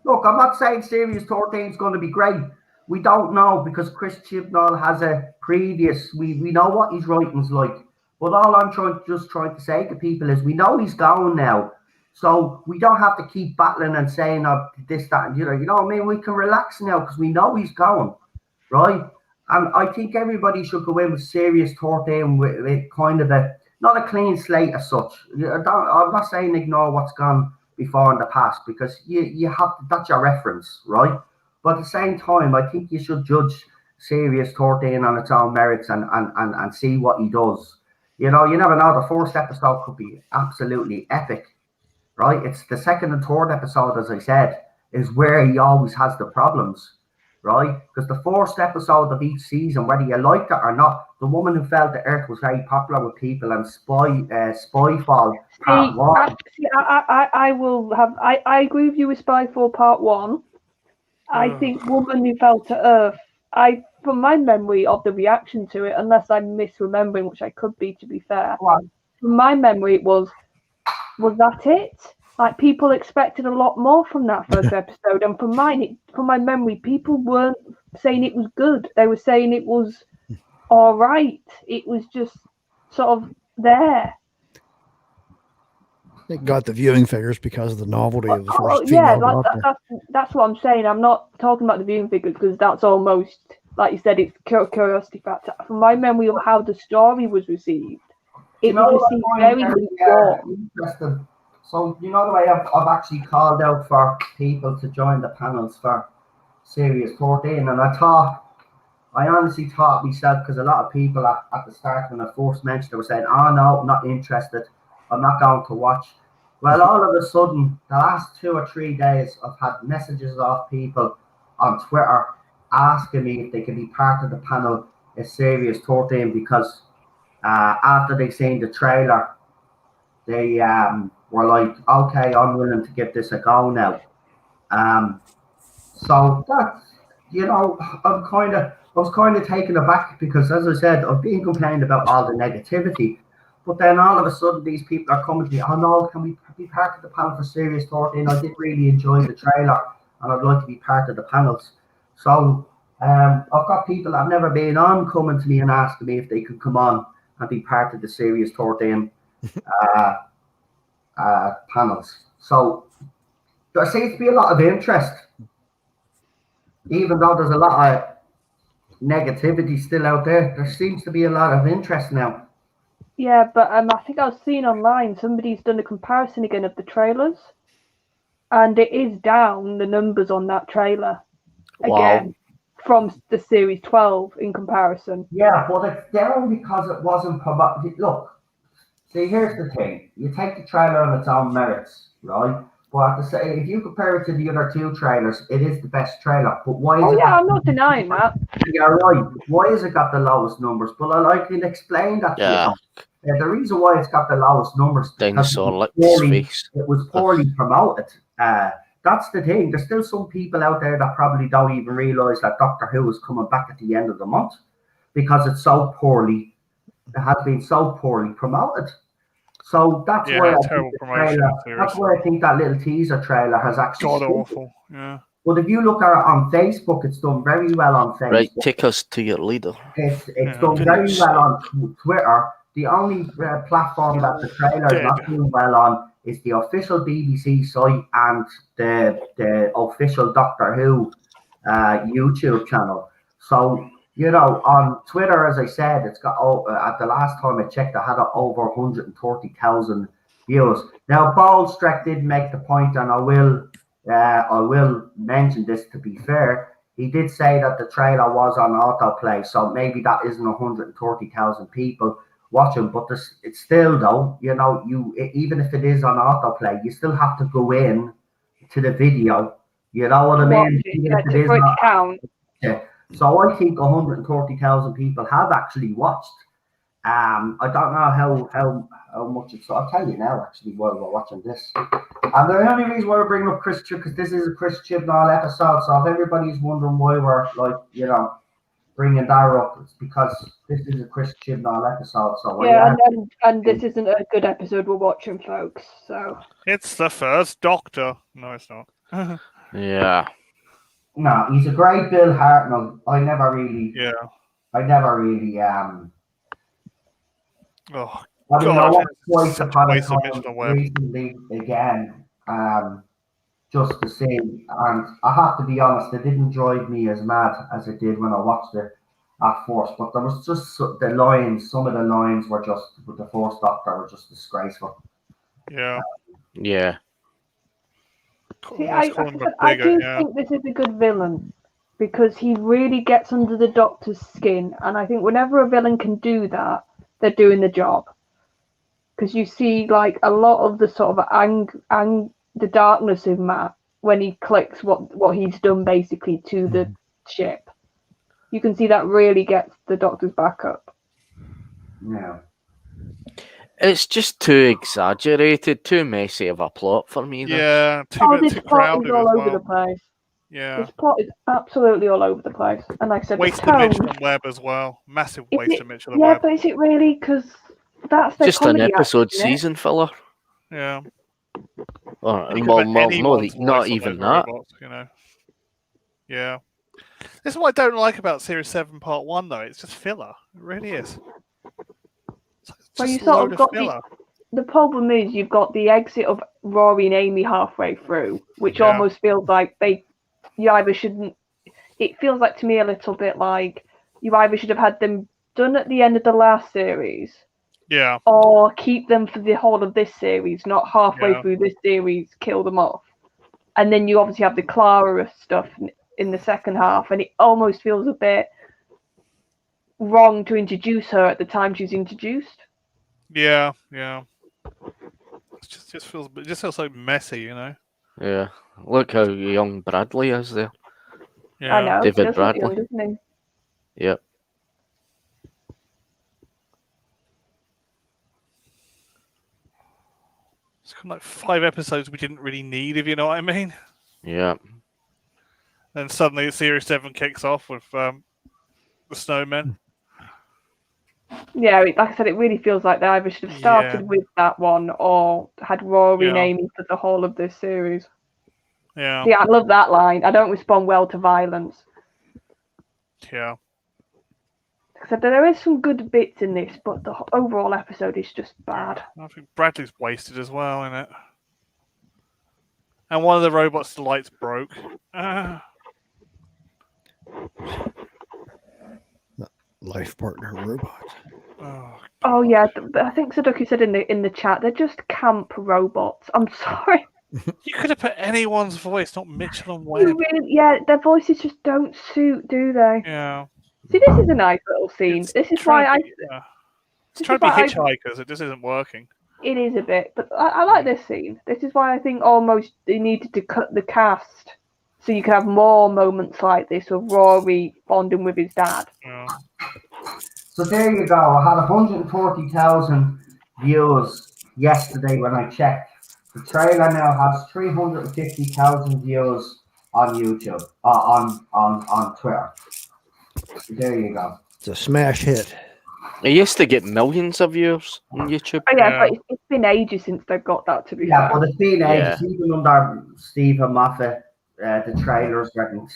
Look, I'm not saying Series 13 is going to be great. We don't know, because Chris Chibnall has a previous. We know what his writing's like. But all I'm trying to say to people is, we know he's going now, so we don't have to keep battling and saying this, that, and the other. You know what I mean? We can relax now because we know he's going, right? And I think everybody should go in with Series 13 with kind of not a clean slate as such. I'm not saying ignore what's gone before in the past, because you have to, that's your reference, right? But at the same time, I think you should judge Series 13 on its own merits and see what he does. You know, you never know. The first episode could be absolutely epic, right? It's the second and third episode, as I said, is where he always has the problems, right? Because the first episode of each season, whether you liked it or not, The Woman Who Fell to Earth was very popular with people, and Spyfall Part 1. I agree with you with Spyfall Part 1. I think Woman Who Fell to Earth, from my memory of the reaction to it, unless I'm misremembering, which I could be, to be fair, from my memory it was that it? Like, people expected a lot more from that first episode, and from my memory, people weren't saying it was good. They were saying it was all right. It was just sort of there. It got the viewing figures because of the novelty of the first that's what I'm saying. I'm not talking about the viewing figures, because that's almost, like you said, it's curiosity factor. From my memory of how the story was received, it was received very lukewarm. So, you know the way I've actually called out for people to join the panels for Series 14, and I honestly thought myself, because a lot of people at the start, when I first mentioned it, were saying, oh no, I'm not interested, I'm not going to watch. Well, all of a sudden, the last 2 or 3 days, I've had messages off people on Twitter asking me if they can be part of the panel is Series 13 because after they seen the trailer, they were like, okay, I'm willing to give this a go now. So that's, I was kind of taken aback because, as I said, I've been complaining about all the negativity, but then all of a sudden these people are coming to me, oh no, can we be part of the panel for Series 13? I did really enjoy the trailer and I'd like to be part of the panels. So I've got people I've never been on coming to me and asking me if they could come on and be part of the Series 13 panels. So there seems to be a lot of interest, even though there's a lot of negativity still out there. There seems to be a lot of interest now. Yeah, but I think I was seeing online somebody's done a comparison again of the trailers, and it is down the numbers on that trailer again from the Series 12 in comparison. Yeah, but it's down because it wasn't promoted. Look, see, here's the thing: you take the trailer on its own merits, right? But if you compare it to the other two trailers, it is the best trailer. But why is it? I'm not denying that. You're right. Why has it got the lowest numbers? But I can explain that to you. The reason why it's got the lowest numbers is because it was poorly promoted. That's the thing. There's still some people out there that probably don't even realise that Doctor Who is coming back at the end of the month because it has been so poorly promoted. So that's why I think that little teaser trailer has actually god awful. Yeah. But if you look at it on Facebook, it's done very well on Facebook. Right, take us to your leader. It's done very well on Twitter. The only platform that the trailer is not doing well on is the official BBC site and the official Doctor Who YouTube channel. So, on Twitter, as I said, it's got, at the last time I checked, I had over 130,000 views. Now, Ballstreck did make the point, and I will mention this to be fair. He did say that the trailer was on autoplay, so maybe that isn't 130,000 people watching, but it's still though, even if it is on autoplay, you still have to go in to the video. You know what I mean? So I think 130,000 people have actually watched. I don't know how much it's. I'll tell you now, actually, while we're watching this. And the only reason why we're bringing up Chris Chibnall, because this is a Chris Chibnall episode, so if everybody's wondering why we're bringing that up, it's because this is a Chris Chibnall episode. So and this isn't a good episode we're watching, folks. So it's the first Doctor. No, it's not. Yeah. No, he's a great Bill Hartnell. I never really. Oh, I mean, God, I watched Twice such Upon a a waste of Time Mitchell Webb. recently again, just to see. And I have to be honest, it didn't drive me as mad as it did when I watched it at first. But there was just the lines. Some of the lines were just with the Fourth Doctor were just disgraceful. Yeah. Yeah. See, I do think this is a good villain because he really gets under the Doctor's skin, and I think whenever a villain can do that, they're doing the job. Because you see, like, a lot of the sort of the darkness in Matt when he clicks what he's done basically to the ship. You can see that really gets the Doctor's back up. Yeah. It's just too exaggerated, too messy of a plot for me. Yeah, This too plot crowded is all as over well. the place. Yeah. This plot is absolutely all over the place. And like I said, waste of Mitchell and Webb as well. Massive waste of Mitchell and Webb. Yeah, but is it really? Because that's the just comedy an episode act, season filler. Yeah. Not even that. Robots, Yeah. This is what I don't like about Series 7 Part 1, though. It's just filler. It really is. Well, you sort of got the problem is you've got the exit of Rory and Amy halfway through, which almost feels like you either shouldn't. It feels like to me a little bit like you either should have had them done at the end of the last series, or keep them for the whole of this series, not halfway through this series, kill them off, and then you obviously have the Clara stuff in the second half, and it almost feels a bit wrong to introduce her at the time she's introduced. Yeah. It just feels so messy, Yeah. Look how young Bradley is there. Yeah. I know. David Bradley. Young, doesn't he? Yep. It's kind of like 5 episodes we didn't really need, if you know what I mean. Yeah. And suddenly Series 7 kicks off with the snowmen. Yeah, like I said, it really feels like they either should have started with that one or had Rory naming for the whole of this series. Yeah. Yeah, I love that line. I don't respond well to violence. Yeah. So there is some good bits in this, but the overall episode is just bad. I think Bradley's wasted as well in it. And one of the robots' lights broke. Life partner robot. Oh yeah, I think Sudoku said in the chat they're just camp robots. I'm sorry. You could have put anyone's voice, not Mitchell and Webb. Yeah, their voices just don't suit, do they? Yeah. See, this is a nice little scene. This is why It's trying to be hitchhikers. It just isn't working. It is a bit, but I like this scene. This is why I think almost they needed to cut the cast so you can have more moments like this of Rory bonding with his dad. Yeah. So there you go. I had 140,000 views yesterday when I checked. The trailer now has 350,000 views on YouTube, on Twitter. So there you go. It's a smash hit. It used to get millions of views on YouTube. Oh, yeah, but it's been ages since they've got that, to be fair. But it's been ages. Even under Stephen Moffat, the trailers getting,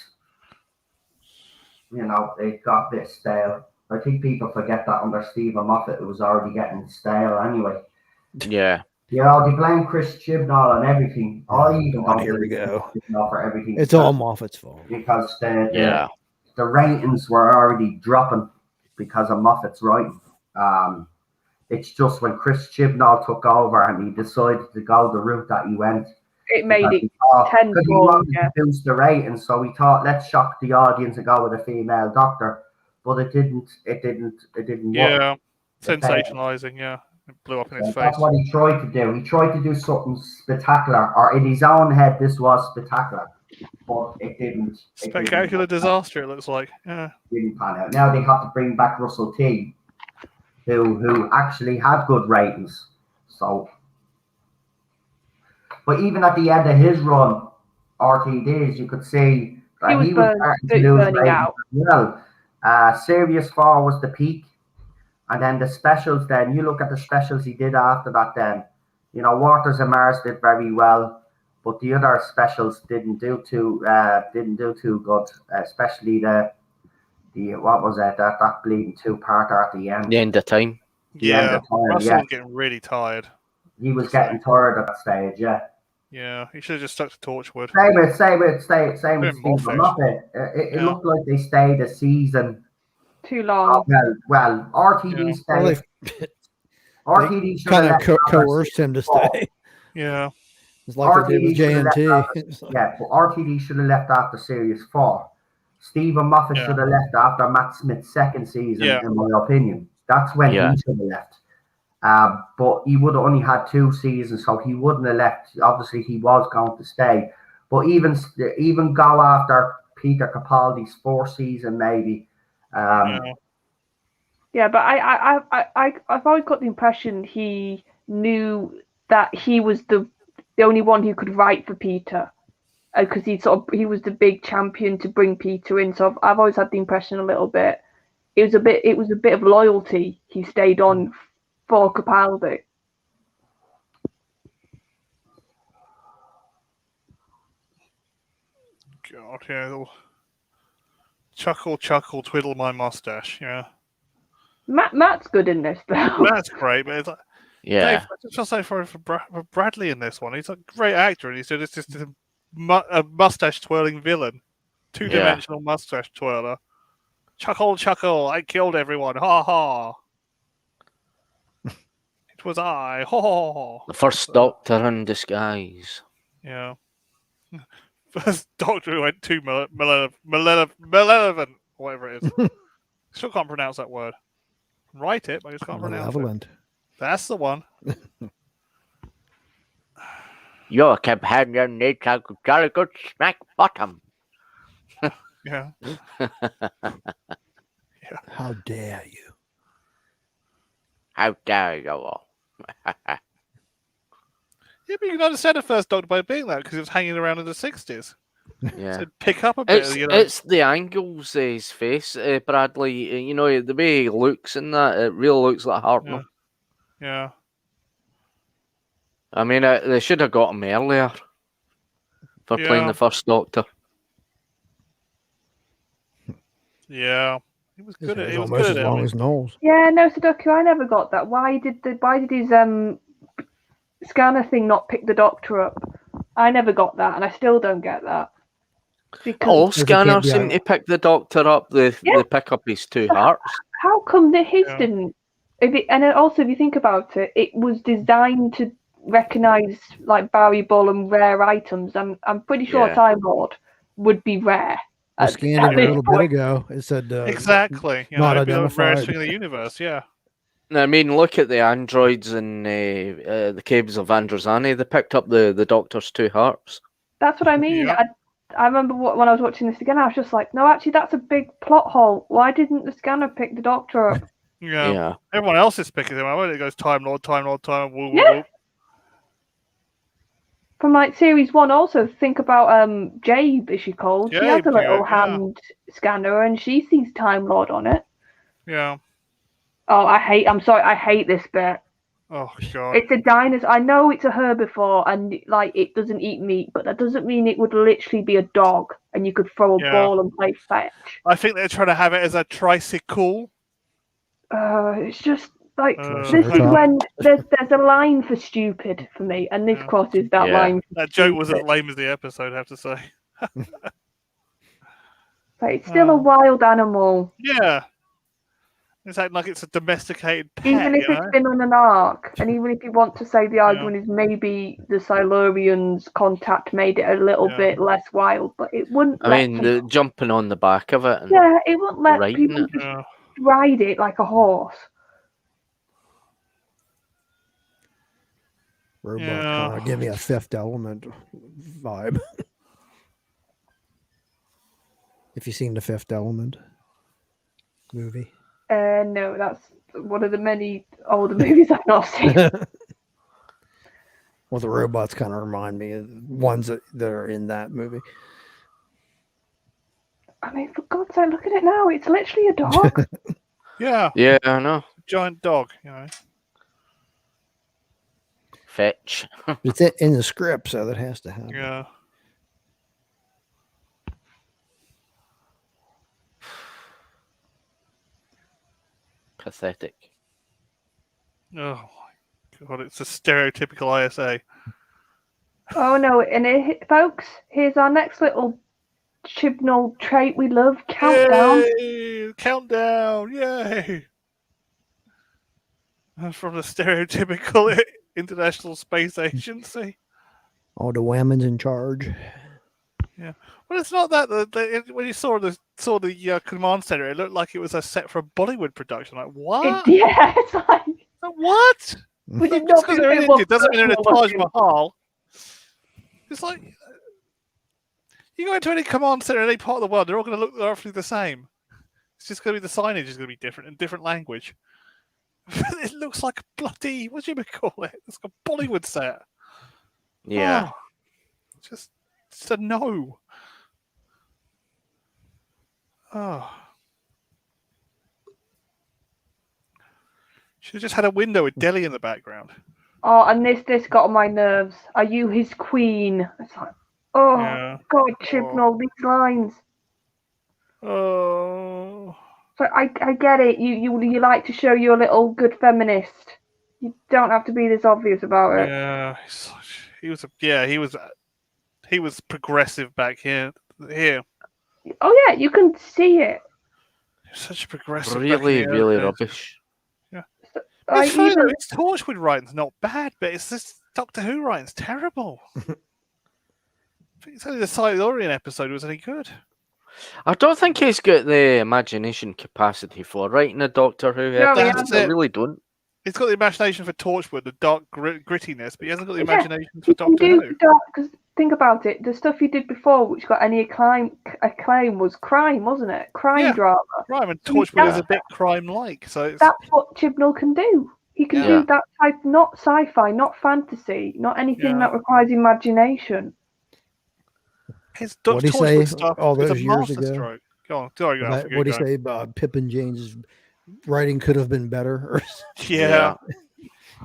it got a bit stale. I think people forget that under Stephen Moffat, it was already getting stale anyway. Yeah. They blame Chris Chibnall and everything. Here we go. For everything. It's all Moffat's fault. Because the ratings were already dropping because of Moffat's writing. It's just when Chris Chibnall took over and he decided to go the route that he went. It made it tenfold. He wanted to boost the ratings, so we thought, let's shock the audience and go with a female doctor. But it didn't. It didn't work. Sensationalizing. Yeah, it blew up in his face. That's what he tried to do. He tried to do something spectacular, or in his own head, this was spectacular, but it didn't. Spectacular disaster. It looks like. Yeah. Didn't pan out. Now they have to bring back Russell T, who actually had good ratings. So, but even at the end of his run, RTDs, you could see that he was starting to lose ratings as well. Series 4 was the peak, and then the specials. Then you look at the specials he did after that. Then, Waters and Mars did very well, but the other specials didn't do too good. Especially the what was it? That bleeding 2-parter at the end. The end of time. Russell was getting really tired. He was getting tired at that stage. Yeah. Yeah, he should have just stuck to Torchwood. Same with Stephen Moffat. It looked like they stayed a season too long. Well, RTD stayed. RTD kind of coerced him to stay. Yeah, it's like they did with JNT. But RTD should have left after Series 4. Stephen Moffat should have left after Matt Smith's second season, in my opinion. That's when he should have left. But he would have only had 2 seasons, so he wouldn't have left. Obviously, he was going to stay. But even go after Peter Capaldi's 4th season, maybe. Yeah, but I've always got the impression he knew that he was the only one who could write for Peter, because he was the big champion to bring Peter in. So I've always had the impression a little bit. It was a bit of loyalty. He stayed on for Capaldi. God, yeah. Chuckle, twiddle my mustache. Yeah. Matt's good in this, though. Matt's great, but it's like, Dave, I just feel sorry for Bradley in this one. He's a great actor, and he's just a mustache twirling villain, 2-dimensional mustache twirler. Chuckle! I killed everyone! Ha ha! It was I! Ho ho ho! The first Doctor in disguise. Yeah. First Doctor who went too malevolent, whatever it is. Still can't pronounce that word. Write it, but I just can't pronounce it. That's the one. Your companion needs a jolly good smack bottom. Yeah. How dare you? How dare you all? Yeah, but you can understand the first Doctor by being that because he was hanging around in the 60s. Yeah. So pick up a bit. It's the angles of his face, Bradley. You know, the way he looks in that, it really looks like Hartnell. Yeah. I mean, they should have got him earlier for playing the first Doctor. Yeah. He was good at it. He was almost good as at long it. as Knowles. Yeah, no, Sudoku, I never got that. Why did his scanner thing not pick the Doctor up? I never got that, and I still don't get that. All scanners seem to pick the Doctor up. They pick up his two hearts. How come his didn't? And also, if you think about it, it was designed to recognise like valuable and rare items. I'm pretty sure Time Lord would be rare. I scanned it a little bit ago. It said exactly. Not it'd be the rarest identified. thing in the universe. Yeah. I mean, look at the androids in the caves of Androzani. They picked up the Doctor's two hearts. That's what I mean. Yeah. I remember when I was watching this again, I was just like, no, actually, that's a big plot hole. Why didn't the scanner pick the Doctor up? Yeah. Everyone else is picking him up. It goes Time Lord, woo, woo, woo. From like series 1, also think about Jabe, is she called? She has a little hand scanner, and she sees Time Lord on it. Yeah. Oh, I hate this bit. Oh god. It's a dinosaur. I know it's a herbivore, and like it doesn't eat meat, but that doesn't mean it would literally be a dog, and you could throw a ball and play fetch. I think they're trying to have it as a tricycle. It's just like this is when there's a line for stupid for me, and this crosses that line. That joke was as lame as the episode, I have to say. But it's still a wild animal. Yeah. It's like it's a domesticated pet. Even if it's been on an ark, and even if you want to say the argument is maybe the Silurians' contact made it a little bit less wild, but it wouldn't. The jumping on the back of it. And it wouldn't let people just ride it like a horse. Robot kind of give me a Fifth Element vibe. If you've seen the Fifth Element movie. No, that's one of the many older movies I've not seen. Well, the robots kind of remind me of ones that are in that movie. I mean, for God's sake, look at it now. It's literally a dog. Yeah, I know. Giant dog, Fetch. It's in the script, so that has to happen. Yeah. Pathetic. Oh my god, it's a stereotypical ISA. Oh no, and folks, here's our next little Chibnall trait we love, countdown. Yay! Countdown, yay! From the stereotypical International Space Agency. All the women's in charge. Yeah. Well, it's not that. When you saw the command center, it looked like it was a set for a Bollywood production. Like, what? It's like... What? Would it Just not because be they're in a bit India doesn't mean more they're in a Taj personal Mahal. It's like... You go into any command center in any part of the world, they're all going to look roughly the same. It's just going to be the signage is going to be different in different language. It looks like a bloody... What do you call it? It's like a Bollywood set. Yeah. Oh, just a no. Oh. Should have just had a window with Delhi in the background. Oh, and this got on my nerves. Are you his queen? It's like, God, Chibnall, these lines. Oh. So I get it. You like to show you're a little good feminist. You don't have to be this obvious about it. Yeah, he was progressive back here. Oh yeah, you can see it. Such a progressive. Really rubbish. Yeah. Like, It's funny though, his Torchwood writing's not bad, but it's this Doctor Who writing's terrible. I think it's only the Silurian episode was any good. I don't think he's got the imagination capacity for writing a Doctor Who episode. I really don't. He's got the imagination for Torchwood, the dark grittiness, but he hasn't got the imagination for Doctor Who. Because think about it, the stuff he did before, which got any acclaim, was crime, wasn't it? Crime drama. Crime, and Torchwood is a bit crime-like. So that's what Chibnall can do. He can do that type, not sci-fi, not fantasy, not anything that requires imagination. His What'd he Torchwood say stuff all is a those years ago? masterstroke. Go on, sorry, What'd he say about Pip and Jane's writing could have been better? Yeah.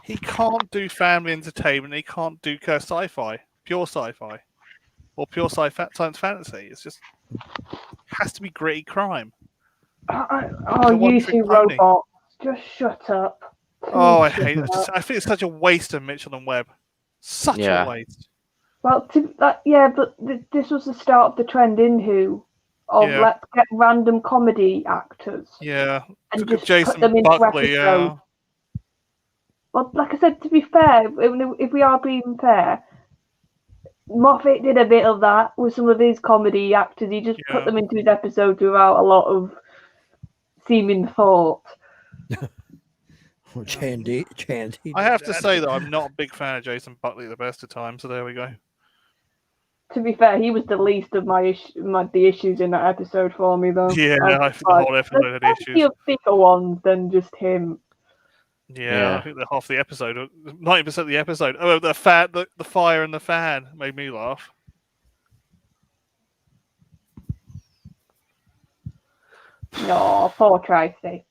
He can't do family entertainment. He can't do sci-fi, pure sci-fi, or pure science fantasy. It's just has to be gritty crime. You two robots, just shut up. Oh, I hate it. I think it's such a waste of Mitchell and Webb. Such a waste. Well, but this was the start of the trend in Who of let's get random comedy actors. Yeah, and just put them into Buckley, episodes. Well, like I said, to be fair, if we are being fair, Moffat did a bit of that with some of his comedy actors. He just put them into his episodes without a lot of seeming thought. Chandy. I have to say that I'm not a big fan of Jason Buckley at the best of times, so there we go. To be fair, he was the least of the issues in that episode for me, though. Yeah, I think the whole episode had issues. There's bigger ones than just him. Yeah, I think that half the episode, 90% of the episode. Oh, the fire and the fan made me laugh. No, poor Tracy.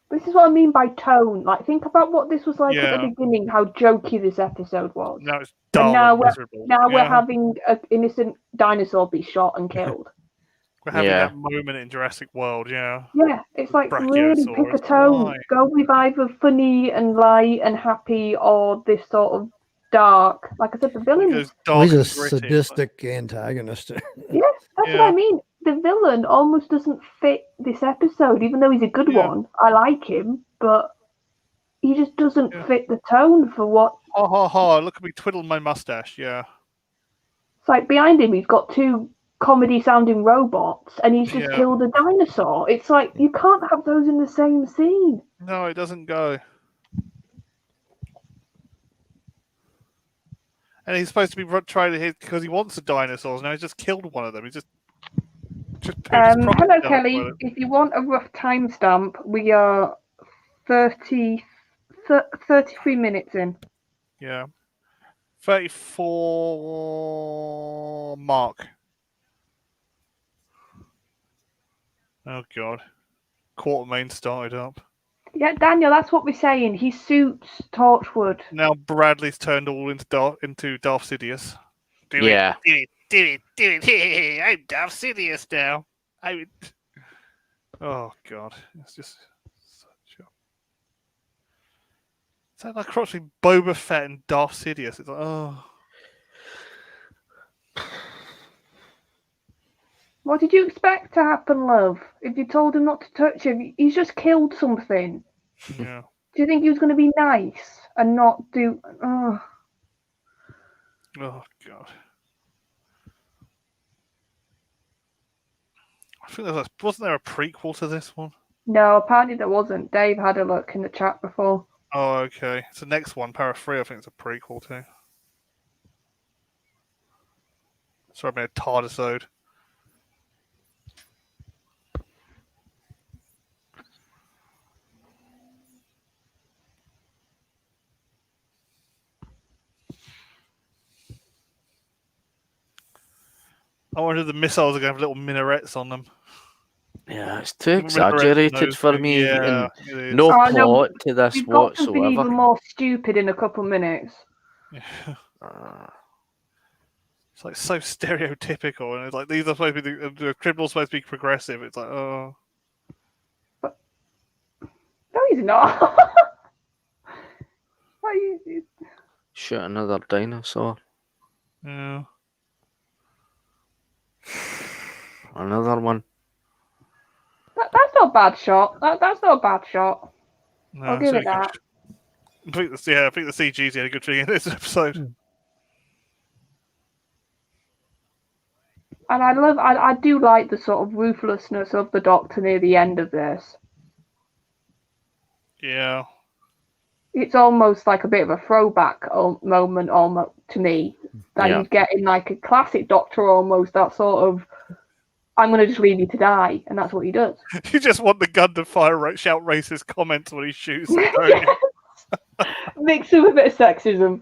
This is what I mean by tone. Like, think about what this was like at the beginning, how jokey this episode was. Now it's dull and miserable. Now we're having an innocent dinosaur be shot and killed. We're having that moment in Jurassic World, Yeah, it's like, really pick a tone. Why? Go with either funny and light and happy or this sort of dark. Like I said, the villain he's a sadistic antagonist. Yeah, that's what I mean. The villain almost doesn't fit this episode, even though he's a good one. I like him, but he just doesn't fit the tone for what... Look at me twiddle my mustache, It's like behind him, he's got two comedy-sounding robots, and he's just killed a dinosaur. It's like, you can't have those in the same scene. No, it doesn't go. And he's supposed to be trying to hit because he wants the dinosaurs. Now he's just killed one of them. He's just hello, Kelly. If you want a rough timestamp, we are 33 minutes in. Yeah. 34 mark. Oh, God. Quartermain started up. Yeah, Daniel, that's what we're saying. He suits Torchwood. Now Bradley's turned all into Darth Sidious. Do it. I'm Darth Sidious now. Oh, God. It's just such a... It's like crossing Boba Fett and Darth Sidious. It's like, oh... What did you expect to happen, love? If you told him not to touch him, he's just killed something. Yeah. Do you think he was going to be nice and not do... Oh, God. I think wasn't there a prequel to this one? No, apparently there wasn't. Dave had a look in the chat before. Oh, okay. It's the next one, Para 3, I think it's a prequel too. Sorry, I made a TARDISode. I wonder if the missiles are going to have little minarets on them. Yeah, it's too exaggerated for me. Yeah, and no plot to this we've got whatsoever. Something even more stupid in a couple of minutes. Yeah. It's like so stereotypical, and it's like these are supposed to be the criminal's supposed to be progressive. It's like, oh, but no, he's not. Why you? Shoot another dinosaur. Yeah. Another one. That's not a bad shot. That's not a bad shot. No, I'll give it that. I think the CG's had a good thing in this episode. And I do like the sort of ruthlessness of the Doctor near the end of this. Yeah. It's almost like a bit of a throwback moment almost to me. That he's getting like a classic Doctor almost, that sort of I'm going to just leave you to die, and that's what he does. You just want the gun to shout racist comments when he shoots it, don't you? Mix with a bit of sexism.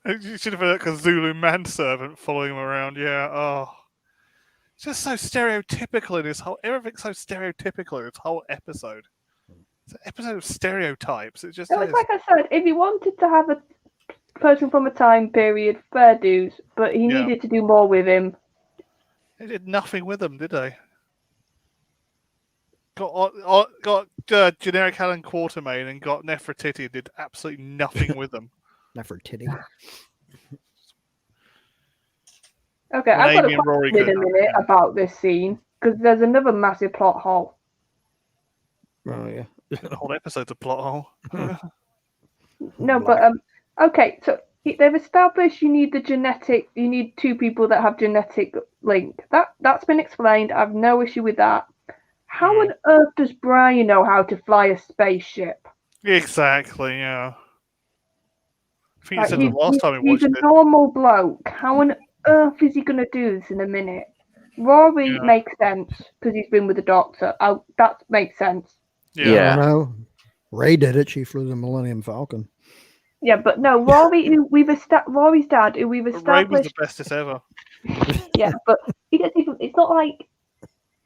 You should have had like a Zulu manservant following him around. Yeah. Oh, it's just so stereotypical in this whole. Everything's so stereotypical in this whole episode. It's an episode of stereotypes. It just So is. it's like I said, if he wanted to have a person from a time period, fair dues, but he needed to do more with him. They did nothing with them, did they? Got generic Alan Quatermain and got Nefertiti and did absolutely nothing with them. Nefertiti. Okay, When I've got Amy a and Rory question in a could- minute about this scene, because there's another massive plot hole. Oh yeah. The whole episode's a plot hole. No, but okay, so they've established you need two people that have genetic link. That's been explained. I've no issue with that. How on earth does Brian know how to fly a spaceship? Exactly, yeah. I think you said the last time we watched he's a normal bloke. How on earth is he going to do this in a minute? Rory makes sense because he's been with the Doctor. That makes sense. Yeah. I don't know. Ray did it. She flew the Millennium Falcon. Yeah, but no, Rory, Rory's dad, who we've established. Ray was the bestest ever. Yeah, but it's not like.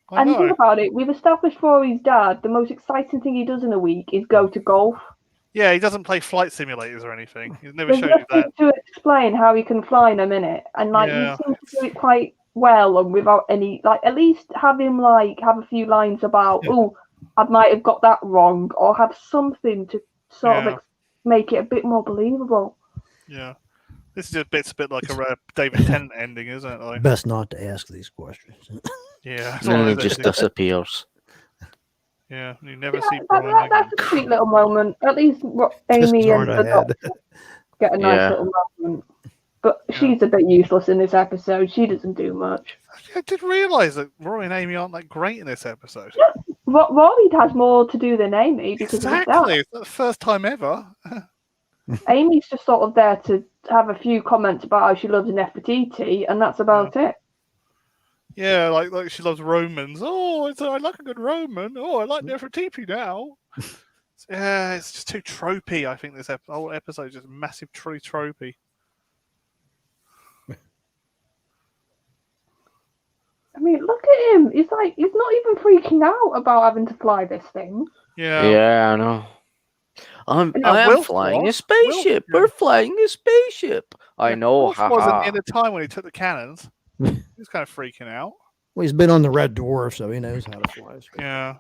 I And know. think about it, we've established Rory's dad, the most exciting thing he does in a week is go to golf. Yeah, he doesn't play flight simulators or anything. He's never There's showed you nothing that. to explain how he can fly in a minute. And you seem to do it quite well and without any at least have him have a few lines about, I might have got that wrong, or have something to sort of make it a bit more believable. Yeah. This is a bit like a David Tennant ending, isn't it? Like, best not to ask these questions. Yeah. And then he just disappears. Yeah, you never see Brian again. That's a sweet little moment. At least Amy and the Doctor get a nice little moment. But she's a bit useless in this episode. She doesn't do much. I did realise that Rory and Amy aren't that great in this episode. Rory has more to do than Amy because of his dad. It's the first time ever. Amy's just sort of there to have a few comments about how she loves Nefertiti, and that's about it. Yeah, like she loves Romans. Oh, I like a good Roman. Oh, I like Nefertiti now. Yeah, it's just too tropey. I think this whole episode is just massive tropey. I mean, look at him. He's not even freaking out about having to fly this thing. Yeah. Yeah, I know. I am flying a spaceship. We're flying a spaceship. I know. Wilf wasn't in the time when he took the cannons. He was kind of freaking out. Well, he's been on the Red Dwarf, so he knows how to fly. Yeah.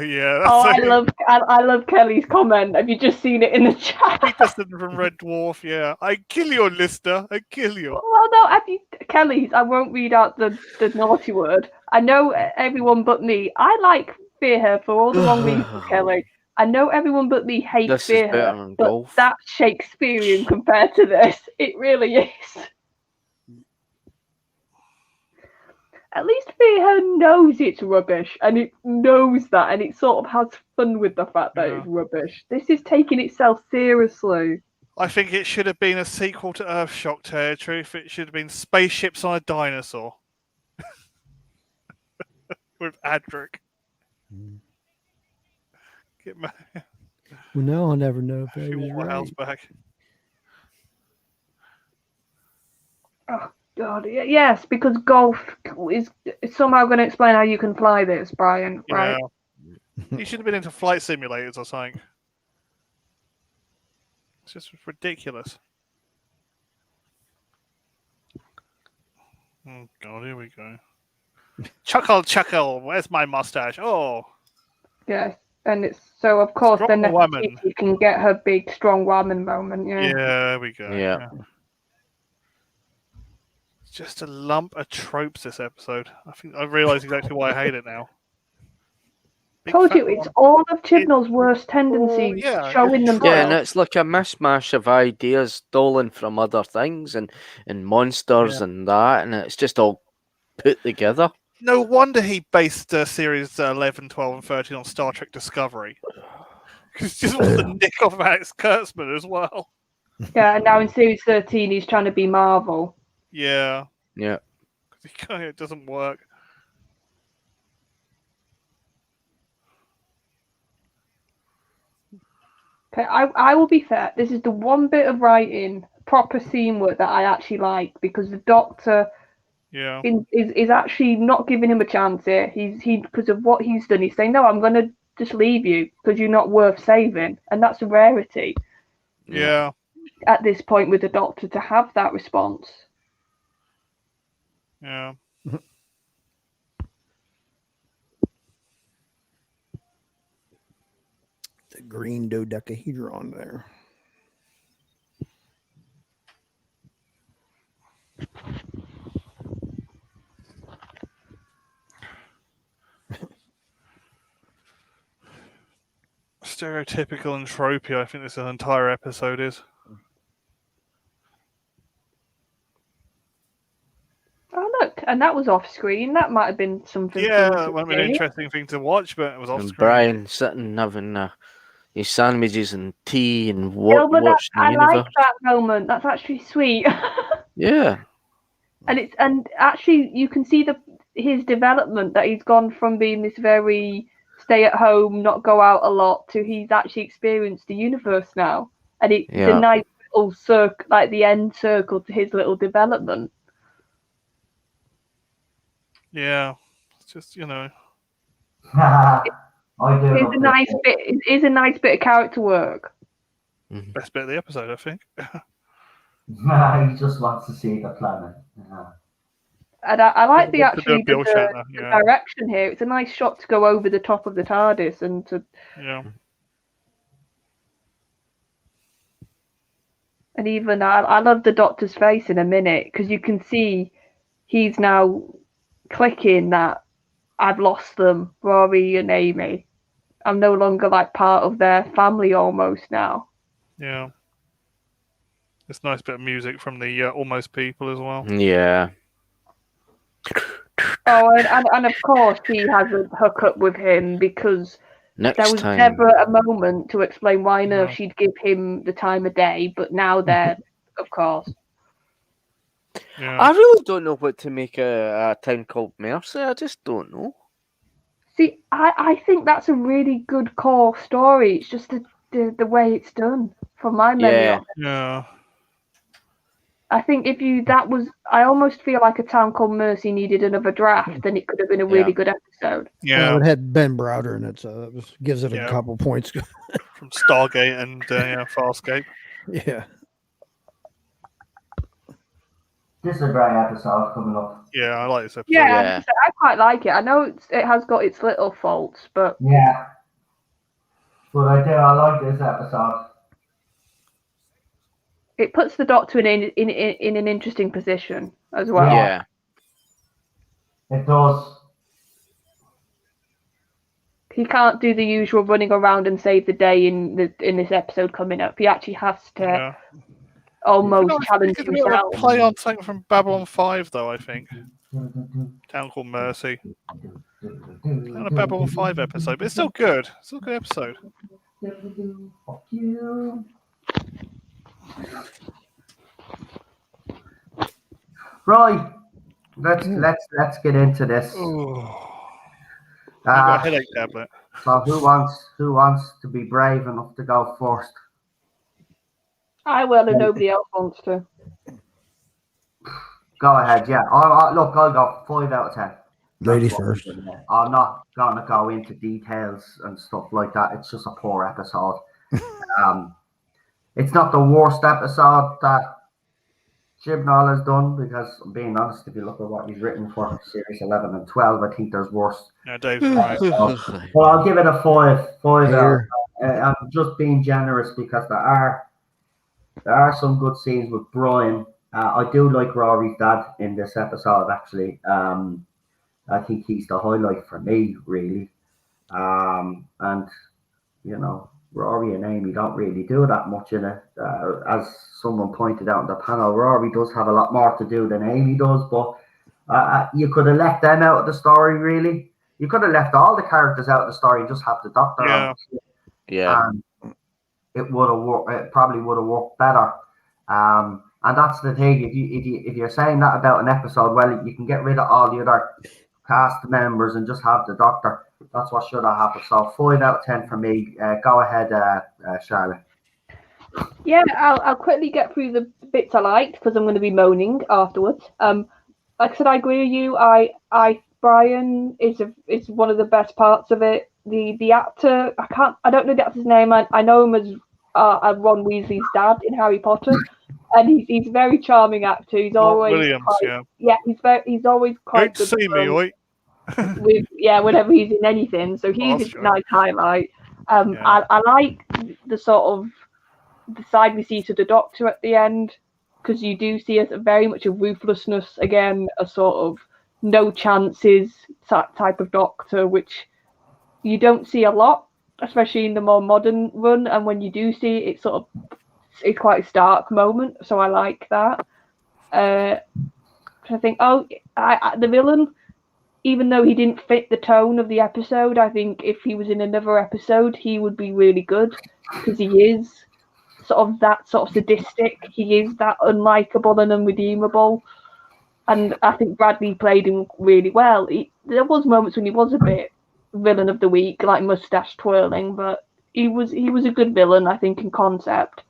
Yeah. I love Kelly's comment. Have you just seen it in the chat? Peterson from Red Dwarf. Yeah, I kill you, Lister. I kill you. Well, no, Kelly's. I won't read out the naughty word. I know everyone but me. I like Fear Her for all the wrong reasons, Kelly. I know everyone but me hates Fear Her, but that's Shakespearean compared to this. It really is. At least Fear Her knows it's rubbish, and it knows that, and it sort of has fun with the fact that it's rubbish. This is taking itself seriously. I think it should have been a sequel to Earthshock Territory. If it should have been Spaceships on a Dinosaur with Adric. Get my... Well, no, I'll never know if I was right. Back. Oh God, yes, because golf is somehow going to explain how you can fly this, Brian. Right? Yeah. He should have been into flight simulators or something. It's just ridiculous. Oh God, here we go. Chuckle, where's my mustache? Oh. Yeah, and it's so of course then you can get her big strong woman moment. Yeah. Yeah, there we go. Yeah. It's just a lump of tropes this episode. I think I realise exactly why I hate it now. Told you, it's all of Chibnall's worst tendencies showing themselves. Yeah, and it's like a mishmash of ideas stolen from other things and monsters and that, and it's just all put together. No wonder he based series 11, 12, and 13 on Star Trek Discovery. Because he just wants to nick off Alex Kurtzman as well. Yeah, and now in series 13, he's trying to be Marvel. Yeah. Yeah. It doesn't work. Okay, I will be fair. This is the one bit of writing, proper scene work that I actually like, because the Doctor is actually not giving him a chance here. He's because of what he's done. He's saying, "No, I'm going to just leave you because you're not worth saving," and that's a rarity. Yeah. At this point with the Doctor to have that response. Yeah. The green dodecahedron there. Stereotypical and tropey, I think this entire episode is. Oh look, and that was off screen. That might have been something. Yeah, it would have been an interesting thing to watch, but it was off And screen. Brian sitting having his sandwiches and tea and But watching the I universe. like that moment. That's actually sweet. Yeah. And actually you can see his development, that he's gone from being this very stay at home, not go out a lot, to he's actually experienced the universe now. And it's a nice little circle, like the end circle to his little development. Yeah. It's just, I do. It's a nice bit. It is a nice bit of character work. Best bit of the episode, I think. He just wants to see the planet. And I like the the direction here. It's a nice shot to go over the top of the TARDIS and to. Yeah. And even I love the Doctor's face in a minute, because you can see he's now clicking that I've lost them, Rory and Amy. I'm no longer like part of their family almost now. Yeah. It's a nice bit of music from the Almost People as well. Yeah. Oh, and of course he has a hookup with him, because there was time. never a moment to explain why on earth she'd give him the time of day, but now they're, of course. Yeah. I really don't know what to make a town called Mercy. I just don't know. See, I think that's a really good core story. It's just the way it's done, from my memory of it. Yeah. I think I almost feel like A Town Called Mercy needed another draft, and it could have been a really good episode. Yeah. Well, it had Ben Browder in it, so it gives it a couple points. From Stargate and Farscape. Yeah. This is a great episode coming up. Yeah, I like this episode. Yeah, I quite like it. I know it has got its little faults, but yeah. But I like this episode. It puts the Doctor in an interesting position as well. Yeah. It does. He can't do the usual running around and save the day in this episode coming up. He actually has to almost challenge himself. Play on something from Babylon 5, though, I think. Town Called Mercy. On a Babylon 5 episode, but it's still good. It's still a good episode. Fuck you. Right. Let's get into this. I've got a headache tablet. So who wants to be brave enough to go first? I will, and nobody else wants to. Go ahead, yeah. I'll go 5 out of 10. Ladies first. I'm not going to go into details and stuff like that. It's just a poor episode. It's not the worst episode that Chibnall has done, because I'm being honest, if you look at what he's written for series 11 and 12, I think there's worse. Yeah, Dave's right. Well, I'll give it a 5. 5 out. I'm just being generous, because there are some good scenes with Brian. I do like Rory's dad in this episode, actually. I think he's the highlight for me, really. And, Rory and Amy don't really do that much in it. As someone pointed out in the panel, Rory does have a lot more to do than Amy does, but you could have left them out of the story, really. You could have left all the characters out of the story and just have the Doctor on. Yeah. And it would have worked. It probably would have worked better. And that's the thing. If you're saying that about an episode, well, you can get rid of all the other cast members and just have the Doctor. That's what should have happened. So 5 out of 10 for me. Go ahead, Charlotte. Yeah, I'll quickly get through the bits I liked because I'm going to be moaning afterwards. Like I said, I agree with you. Brian is one of the best parts of it. The actor, I don't know the actor's name. I know him as Ron Weasley's dad in Harry Potter, and he's a very charming actor. He's always Williams, he's always quite good. Good See me, oi. Whenever he's in anything, so he's a nice highlight. I like the sort of the side we see to the Doctor at the end, because you do see a very much a ruthlessness again, a sort of no chances type of Doctor, which you don't see a lot, especially in the more modern run. And when you do see it, it's quite a stark moment. So I like that. I think, the villain, even though he didn't fit the tone of the episode, I think if he was in another episode, he would be really good, because he is sort of that sort of sadistic. He is that unlikable and unredeemable. And I think Bradley played him really well. There was moments when he was a bit villain of the week, like mustache twirling, but he was a good villain, I think, in concept.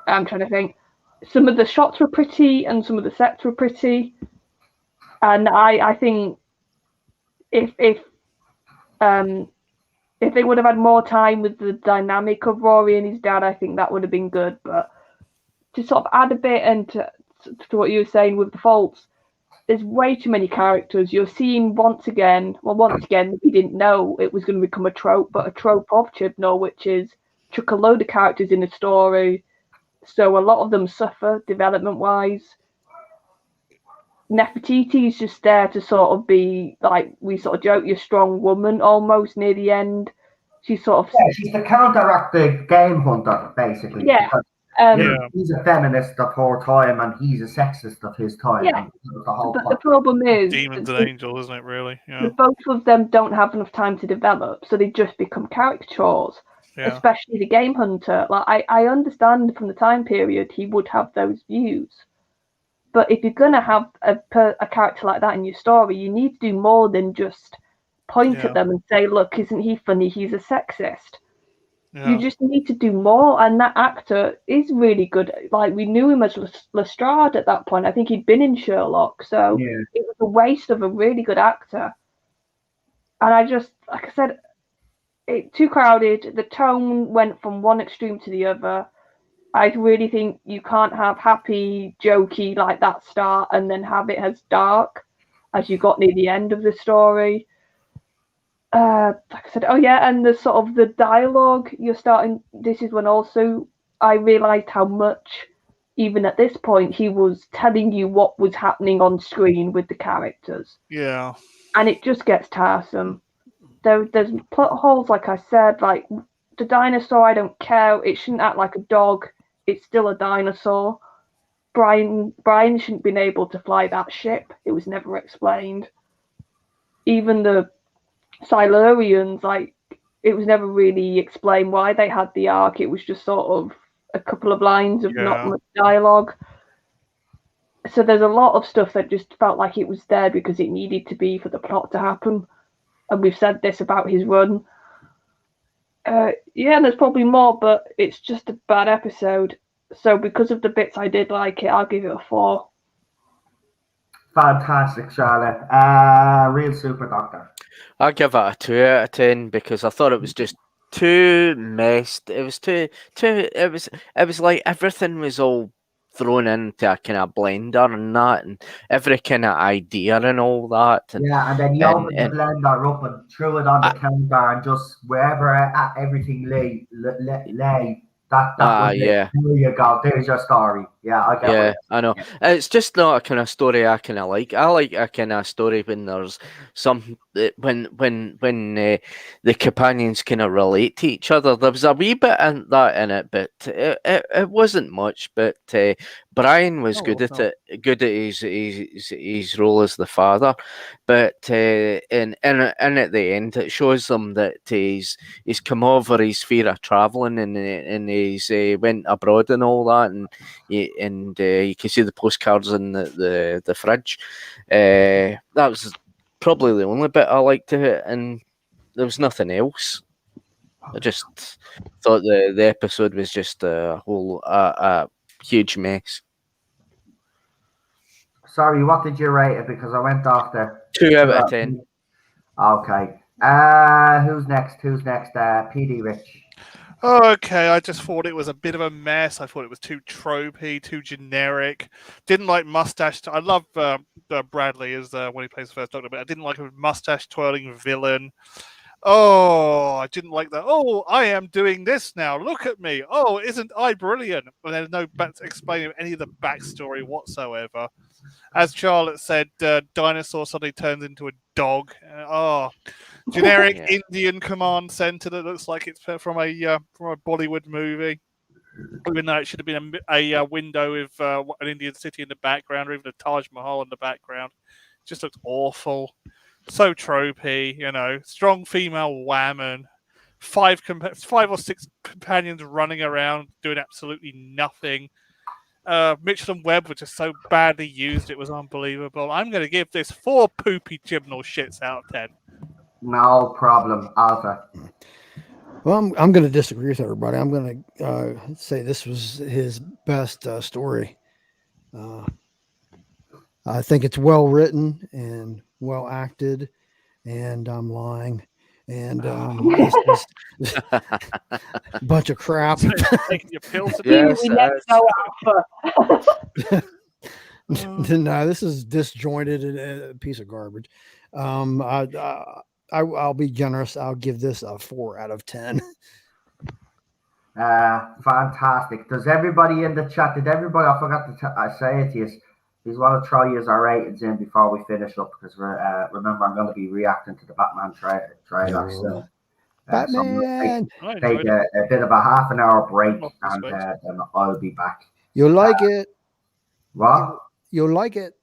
I'm trying to think. Some of the shots were pretty and some of the sets were pretty. And I think if they would have had more time with the dynamic of Rory and his dad, I think that would have been good. But to sort of add a bit and to what you were saying with the faults, there's way too many characters. You're seeing once again, we didn't know it was going to become a trope, but a trope of Chibnall, which is chuck a load of characters in a story, so a lot of them suffer development-wise. Nefertiti is just there to sort of be, like, we sort of joke, your strong woman almost near the end. She's sort of... Yeah, she's the counteractive game hunter, basically. Yeah. He's a feminist of her time and he's a sexist of his time. Yeah. The problem is... Demons and angels, isn't it, really? Yeah. Both of them don't have enough time to develop, so they just become caricatures. Yeah. Especially the game hunter. Like, I understand from the time period he would have those views. But if you're going to have a character like that in your story, you need to do more than just point at them and say, look, isn't he funny? He's a sexist. Yeah. You just need to do more. And that actor is really good. Like, we knew him as Lestrade at that point. I think he'd been in Sherlock. So it was a waste of a really good actor. And I just, like I said, too crowded. The tone went from one extreme to the other. I really think you can't have happy, jokey like that start and then have it as dark as you got near the end of the story. Like I said, and the sort of the dialogue you're starting. This is when also I realised how much, even at this point, he was telling you what was happening on screen with the characters. Yeah. And it just gets tiresome. There's plot holes, like I said, like the dinosaur, I don't care. It shouldn't act like a dog. It's still a dinosaur. Brian shouldn't have been able to fly that ship. It was never explained. Even the Silurians, like, it was never really explained why they had the Ark. It was just sort of a couple of lines of not much dialogue. So there's a lot of stuff that just felt like it was there because it needed to be for the plot to happen. And we've said this about his run. There's probably more, but it's just a bad episode. So because of the bits I did like it, I'll give it a 4. Fantastic, Charlotte. Real super Doctor. I'll give it a 2 out of 10 because I thought it was just too messed. It was too. It was like everything was all thrown into a kind of blender and that, and every kind of idea and all that. And then you opened the blender up and threw it on the counter, and just wherever everything lay, that was it. There you go. There's your story. Yeah, I get Yeah, what I know. Yeah. It's just not a kind of story I kind of like. I like a kind of story when there's some when the companions kind of relate to each other. There was a wee bit in that in it, but it wasn't much. But Brian was Oh, good at no. it, good at his role as the father. But in at the end, it shows them that he's come over his fear of traveling and he's went abroad and all that and. You can see the postcards in the fridge. That was probably the only bit I liked of it, and there was nothing else. I just thought the episode was just a whole a huge mess. Sorry, what did you rate it? Because I went off there. 2 out of 10. Okay. Who's next? PD Rich. Okay, I just thought it was a bit of a mess. I thought it was too tropey, too generic. Didn't like mustache. I love Bradley as when he plays the first Doctor, but I didn't like a mustache twirling villain. Oh, I didn't like that. Oh, I am doing this now. Look at me. Oh, isn't I brilliant? But there's no explaining any of the backstory whatsoever. As Charlotte said, Dinosaur suddenly turns into a dog. Generic Yeah. Indian command center that looks like it's from a Bollywood movie. Even though it should have been a window with an Indian city in the background, or even a Taj Mahal in the background. It just looked awful. So tropey, strong female whammon. 5 or 6 companions running around doing absolutely nothing. Mitchell and Webb were just so badly used, it was unbelievable. I'm going to give this 4 poopy Chibnall shits out of 10. No problem, Arthur. Well, I'm going to disagree with everybody. I'm going to say this was his best story. I think it's well written and well acted, and I'm lying. And this is a bunch of crap. Taking your pills Yes, we never go Alpha. No, this is disjointed and a piece of garbage. I'll be generous. I'll give this a 4 out of 10. Fantastic. Does everybody in the chat? Did everybody? I forgot to say it to you. Please want to try use our ratings in before we finish up because remember I'm going to be reacting to the Batman trailer soon. Batman. Take a bit of a half an hour break and then I'll be back. You'll like it. What? You'll like it.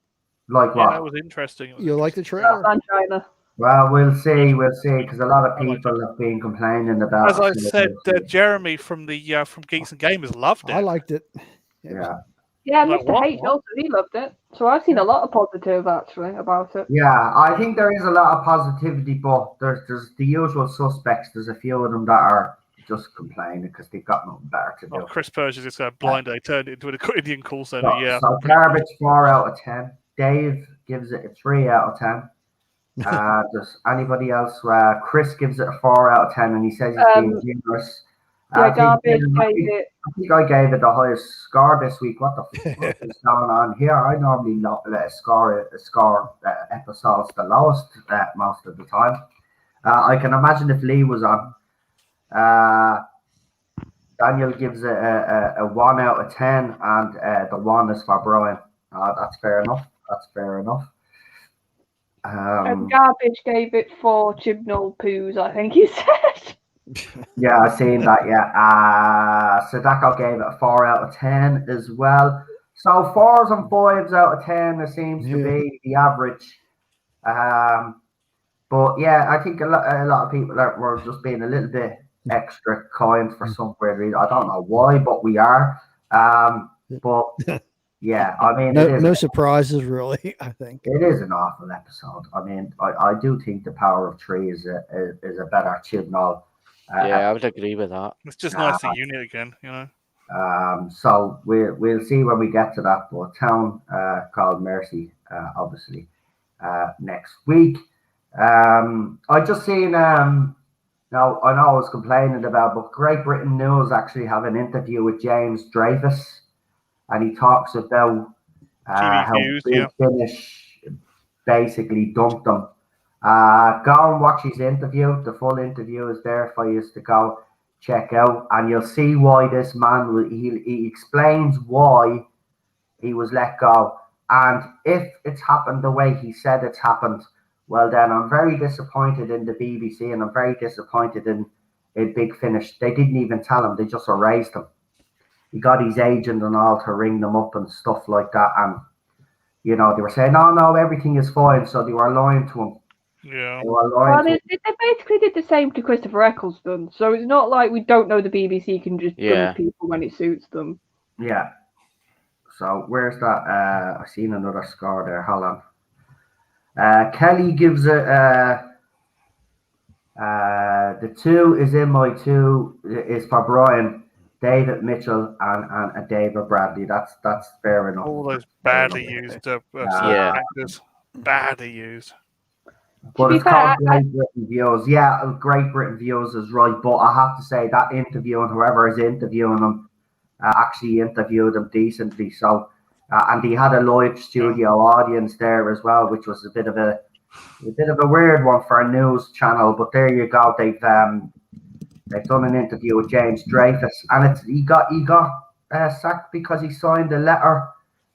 Like Yeah, what? that was interesting. You'll like the trailer. Well, we'll see, because a lot of people have been complaining about. As I said, Jeremy from Geeks and Gamers loved it. I liked it. Yeah. Yeah, Mr. H also, he loved it. So I've seen a lot of positive actually about it. Yeah, I think there is a lot of positivity, but there's the usual suspects. There's a few of them that are just complaining because they've got nothing better to do. Chris Persia just got blind eye turned into an Indian call center. So garbage 4 out of 10. Dave gives it a 3 out of 10. Does anybody else? Chris gives it a 4 out of 10, and he says he's being generous. Yeah, Garbage gave it. I think I gave it the highest score this week. What the fuck is going on here? I normally not score episodes the lowest most of the time. I can imagine if Lee was on. Daniel gives it a 1 out of 10, and the 1 is for Brian. That's fair enough. Garbage gave it 4 Chibnall poos, I think he said. Yeah, I've seen that, yeah. Sadako gave it a 4 out of 10 as well. So 4s and 5s out of 10, it seems to be the average. But yeah, I think a lot of people were just being a little bit extra kind for some weird reason. I don't know why, but we are. But yeah, I mean, no surprises really. I think it is an awful episode. I mean, I do think the Power of 3 is a better Chibnall. Yeah, I would agree with that. It's just nice to unit again, So we'll see when we get to that. But Town called Mercy, obviously, next week. I just seen. Now I know I was complaining about, but Great Britain News actually have an interview with James Dreyfus, and he talks about how Big Finish basically dumped them. Go and watch his interview. The full interview is there for you to go check out, and you'll see why this man he explains why he was let go. And if it's happened the way he said it's happened, well, then I'm very disappointed in the BBC, and I'm very disappointed in Big Finish. They didn't even tell him; they just erased him. He got his agent and all to ring them up and stuff like that, and they were saying, no, everything is fine. So they were lying to him. Yeah. They were lying to him. They basically did the same to Christopher Eccleston. So it's not like we don't know the BBC can just dump people when it suits them. Yeah. So where's that? I've seen another score there. Hold on. Kelly gives it. The 2 is in my 2 is for Brian, David Mitchell, and David Bradley. That's fair enough. All those badly used actors. Badly used. But it's called Great Britain Views. Yeah, Great Britain Views is right. But I have to say that interview and whoever is interviewing them actually interviewed him decently. So, and he had a live studio audience there as well, which was a bit of a weird one for a news channel. But there you go. They've done an interview with James Dreyfus, and he got sacked because he signed a letter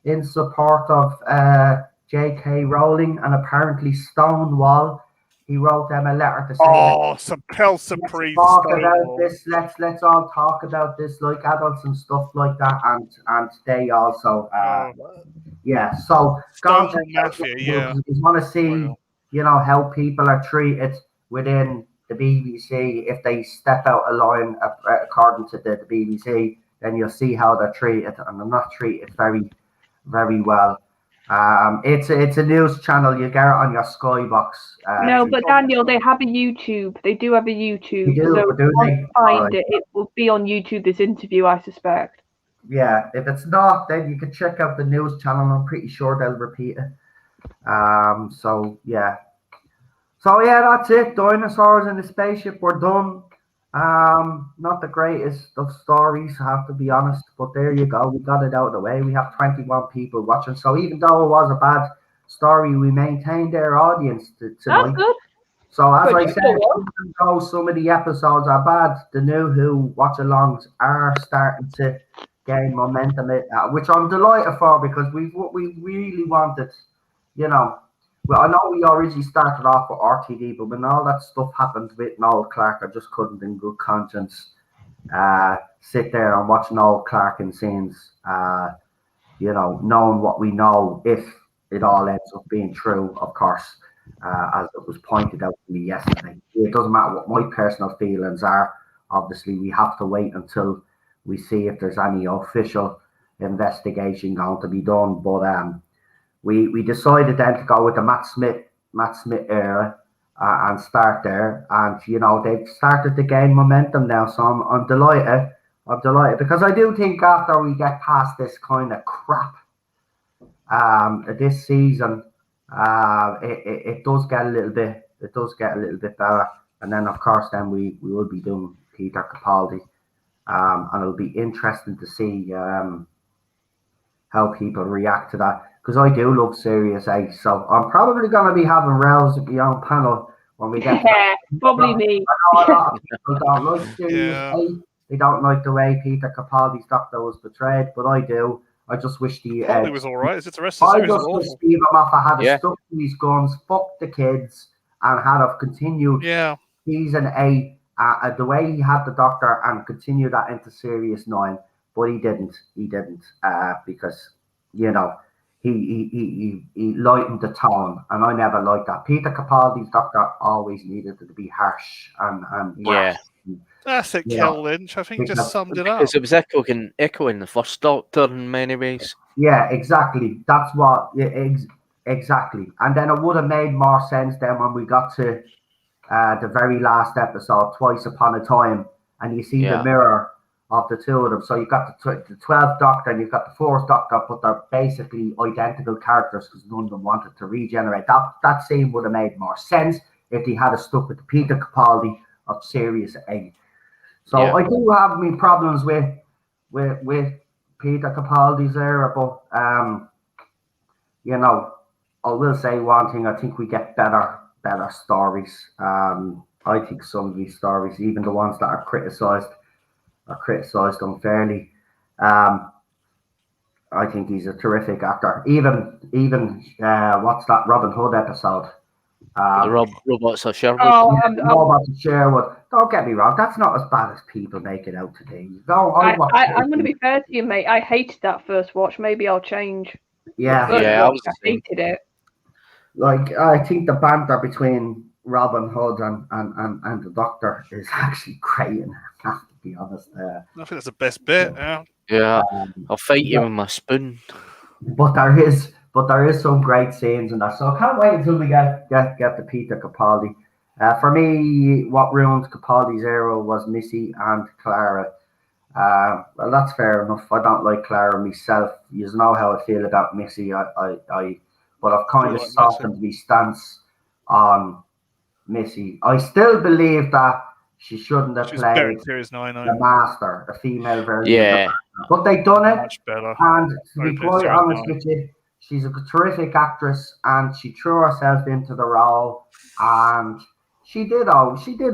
in support of J.K. Rowling, and apparently Stonewall. He wrote them a letter to say, let's talk about this. Let's all talk about this like adults and stuff like that. And they also, So Stonewall Mafia, you want to see, how people are treated within the BBC. If they step out of line according to the BBC, then you'll see how they're treated, and they're not treated very, very well. It's a news channel. You get it on your Skybox. No, but Daniel, they have a YouTube. They do have a YouTube. Do, so if do you want they? to find it, it will be on YouTube. This interview, I suspect. Yeah, if it's not, then you can check out the news channel. I'm pretty sure they'll repeat it. So yeah, that's it. Dinosaurs in the spaceship. We're done. Not the greatest of stories, I have to be honest, but there you go. We got it out of the way. We have 21 people watching. So even though it was a bad story, we maintained our audience tonight. That's good. So as I said, even though some of the episodes are bad, the new Who watch-alongs are starting to gain momentum, which I'm delighted for, because what we really wanted, Well, I know we originally started off with RTD, but when all that stuff happened with Noel Clarke, I just couldn't in good conscience sit there and watch Noel Clarke in scenes, knowing what we know, if it all ends up being true, of course, as it was pointed out to me yesterday. It doesn't matter what my personal feelings are. Obviously, we have to wait until we see if there's any official investigation going to be done. But we decided then to go with the Matt Smith era and start there. And, they've started to gain momentum now. So I'm delighted. Because I do think after we get past this kind of crap this season, it does get a little bit better. And then, of course, then we will be doing Peter Capaldi. And it'll be interesting to see how people react to that. Because I do love Serious 8. So I'm probably going to be having rows at the own panel when we get to probably me. I know a lot of people don't like Serious 8. They don't like the way Peter Capaldi's Doctor was portrayed, but I do. I just wish the Capaldi was all right. It's the rest of the series was awful. Stephen Moffat had stuck to his guns, fucked the kids, and had have continued season 8 the way he had the Doctor and continued that into Serious 9, but he didn't. Because he lightened the tone, and I never liked that. Peter Capaldi's Doctor always needed to be harsh and That's it, Kel Lynch. I think just summed it up. Because it was echoing the first Doctor in many ways. Yeah, exactly. That's what. Exactly. And then it would have made more sense then when we got to the very last episode, Twice Upon a Time, and you see the mirror of the two of them. So you've got the 12th Doctor and you've got the 4th Doctor, but they're basically identical characters because none of them wanted to regenerate. That scene would have made more sense if they had stuck with the Peter Capaldi of Serious 8. So I do have my problems with Peter Capaldi's era, but I will say one thing. I think we get better stories. I think some of these stories, even the ones that are criticised unfairly. I think he's a terrific actor. Even what's that Robin Hood episode? The robots of Sherwood. Oh, Robots of Sherwood. Don't get me wrong, that's not as bad as people make it out to be. No, I'm going to be fair to you, mate. I hated that first watch. Maybe I'll change. Yeah, First Yeah, I watch, was the I same. hated it. like I think the banter between Robin Hood and the Doctor is actually great. And I have to be honest. I think that's the best bit. Yeah. Yeah, I'll fight you yeah. with my spoon. But there is some great scenes in that. So I can't wait until we get to Peter Capaldi. For me, what ruined Capaldi's era was Missy and Clara. Well, that's fair enough. I don't like Clara myself. You know how I feel about Missy. But I've kind of like softened my stance on Missy. I still believe that she shouldn't have She's better in played Series 9. the Master, the female version. Of the Yeah, Master. But they done it. Much better. And to be Hopefully quite Series honest 9. with you, she's a terrific actress, and she threw herself into the role, and she did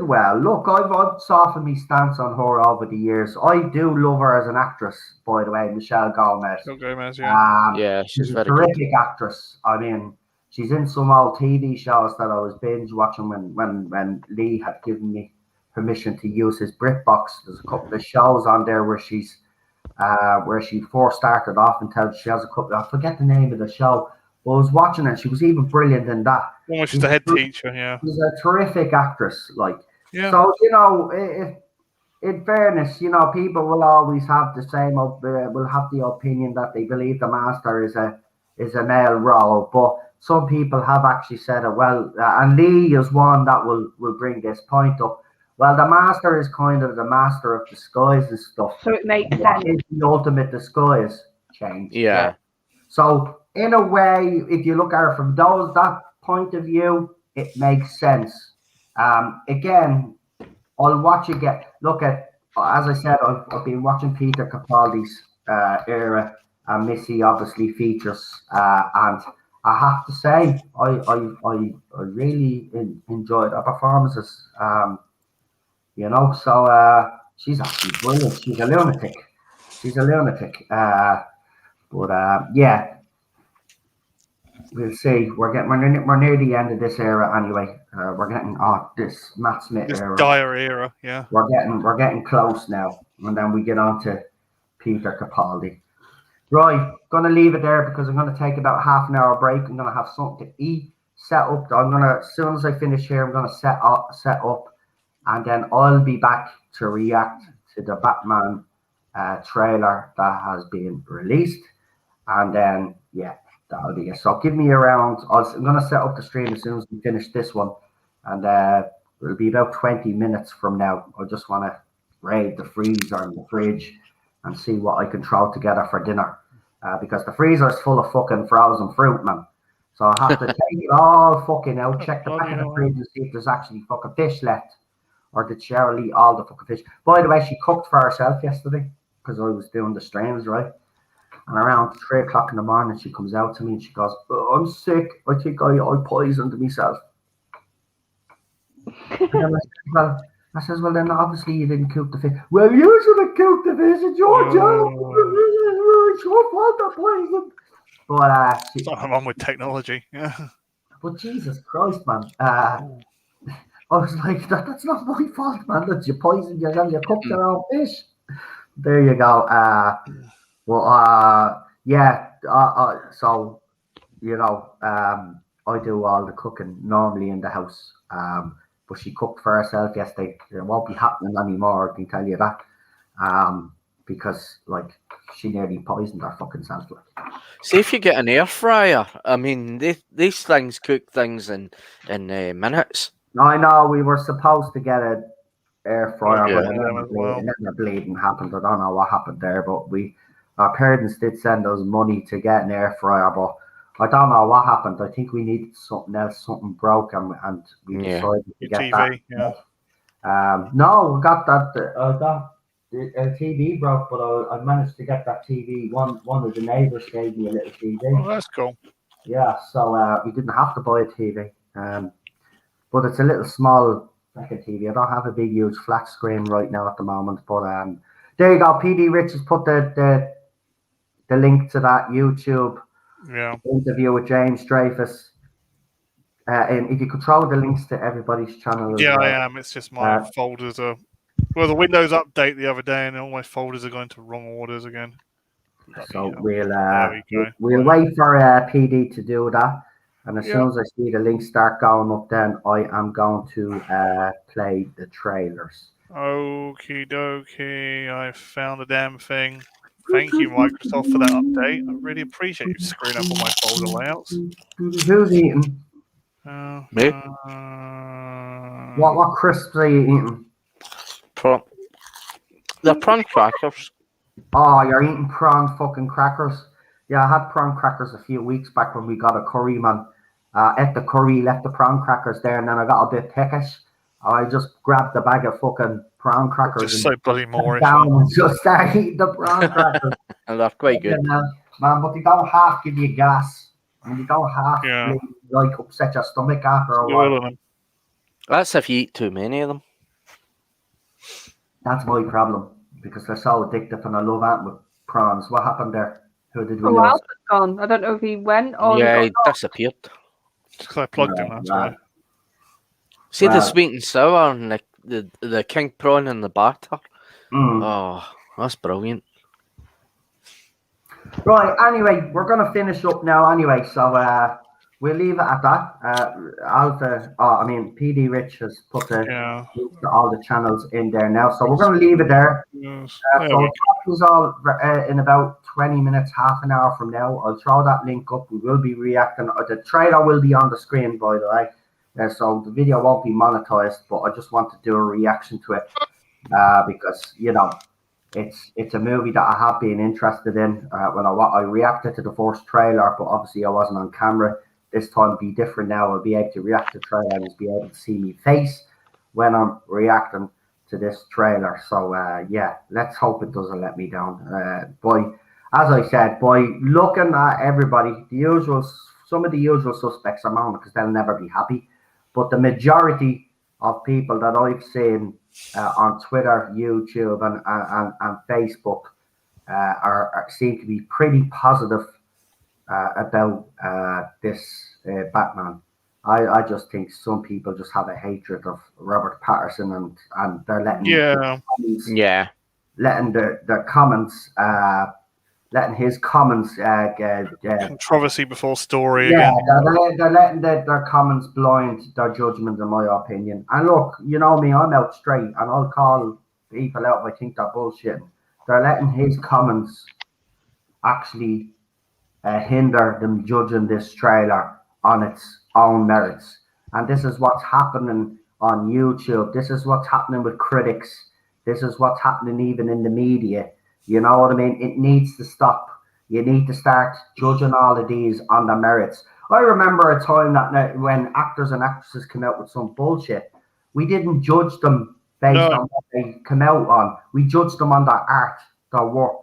well. Look, I've softened my stance on her over the years. I do love her as an actress, by the way, Michelle Gomez. Still Gomez, yeah. yeah, she's She's a very good. terrific actress. I mean, she's in some old TV shows that I was binge watching when Lee had given me permission to use his BritBox. There's a couple of shows on there where she first started off until she has a couple. I forget the name of the show. But I was watching her. She was even brilliant in that. Well, she's the head teacher, yeah. She's a terrific actress. Yeah. So in fairness, people will always have the same. Will have the opinion that they believe the Master is a male role, but some people have actually said it. Well, and Lee is one that will bring this point up. Well, the Master is kind of the master of disguise and stuff. So it makes What sense. is the ultimate disguise? Change. Yeah. So in a way, if you look at it from that point of view, it makes sense. Again, I'll watch again. Look at, as I said, I've been watching Peter Capaldi's era, and Missy obviously features, and I have to say, I really enjoyed her performances. So she's actually brilliant. She's a lunatic. But yeah, we'll see. We're near the end of this era anyway. We're getting this Matt Smith This era. dire era, yeah. We're getting close now, and then we get on to Peter Capaldi. Right, gonna leave it there because I'm gonna take about half an hour break. I'm gonna have something to eat, set up. As soon as I finish here, I'm gonna set up, and then I'll be back to react to the Batman trailer that has been released, and then yeah, that'll be it. So give me around. I'm gonna set up the stream as soon as we finish this one, and it'll be about 20 minutes from now. I just want to raid the freezer and the fridge and see what I can throw together for dinner, because the freezer is full of fucking frozen fruit, man. So I have to take it all fucking out, check the back of the fridge and see if there's actually fucking fish left, or did Cheryl eat all the fucking fish? By the way, she cooked for herself yesterday because I was doing the streams, right? And around 3 o'clock in the morning, she comes out to me and she goes, "Oh, I'm sick. I think I poisoned myself." And I says, well, then obviously you didn't cook the fish. Well, you should have cooked the fish. It's your job. It's your fault I poisoned. But Something wrong with technology, yeah. But Jesus Christ, man. I was like, that's not my fault, man. That's you poisoned yourself. You cooked your own fish. There you go. Yeah. So, I do all the cooking normally in the house. But she cooked for herself yesterday. It won't be happening anymore, I can tell you that. Because she nearly poisoned her fucking self. See if you get an air fryer. I mean, these things cook things in minutes. I know we were supposed to get an air fryer, Yeah. but it never bleeding happened. I don't know what happened there, but our parents did send us money to get an air fryer, but I don't know what happened. I think we needed something else. Something broke, and we decided to get TV, that. yeah. No, we got that. I got the TV broke, but I managed to get that TV. One of the neighbours gave me a little TV. Oh, that's cool. Yeah, so we didn't have to buy a TV. But it's a little small fucking TV. I don't have a big, huge flat screen right now at the moment. But there you go. PD Rich has put the the link to that YouTube interview with James Dreyfus. And if you could throw the links to everybody's channel as well. I am. It's just my folders are... Well, the Windows update the other day, and all my folders are going to wrong orders again. So we'll wait for PD to do that. And as soon as I see the links start going up, then I am going to play the trailers. Okie dokie. I found the damn thing. Thank you, Microsoft, for that update. I really appreciate you screwing up all my folder layouts. Who's eating? Me? What crisps are you eating? The prawn crackers. Oh, you're eating prawn fucking crackers? Yeah, I had prawn crackers a few weeks back when we got a curry, man. Ate the curry, left the prawn crackers there, and then I got a bit peckish. I just grabbed the bag of fucking prawn crackers. Just so bloody more. Down and just start eating the prawn crackers. And they're quite good. Man, but they don't half give you gas. And you don't half like upset your stomach after a while. That's if you eat too many of them. That's my problem, because they're so addictive, and I love eating with prawns. What happened there? Who did we lose? Alfred's gone. I don't know if he went or he disappeared. Because I plugged him, that's why. See the sweet and sour and the king prawn and the batter? Oh, that's brilliant. Right, anyway, we're going to finish up now anyway, so we'll leave it at that. PD Rich has put all the channels in there now, so we're going to leave it there. So that was all in about 20 minutes, half an hour from now. I'll throw that link up. We will be reacting. The trailer will be on the screen, by the way. So the video won't be monetized, but I just want to do a reaction to it because, it's a movie that I have been interested in. When I reacted to the first trailer, but obviously I wasn't on camera. This time it'll be different now. I'll be able to react to trailers and be able to see me face when I'm reacting to this trailer. So let's hope it doesn't let me down. As I said, by looking at everybody, some of the usual suspects are on because they'll never be happy. But the majority of people that I've seen on Twitter, YouTube, and Facebook seem to be pretty positive about this Batman. I just think some people just have a hatred of Robert Pattinson, and they're letting their comments letting his comments controversy before story. Yeah, they're letting their comments blind their judgment, in my opinion. And look, you know me, I'm out straight, and I'll call people out if I think they're bullshitting. They're letting his comments actually hinder them judging this trailer on its own merits. And this is what's happening on YouTube. This is what's happening with critics. This is what's happening even in the media. You know what I mean? It needs to stop. You need to start judging all of these on their merits. I remember a time that when actors and actresses come out with some bullshit, we didn't judge them based on what they come out on. We judged them on their art, their work.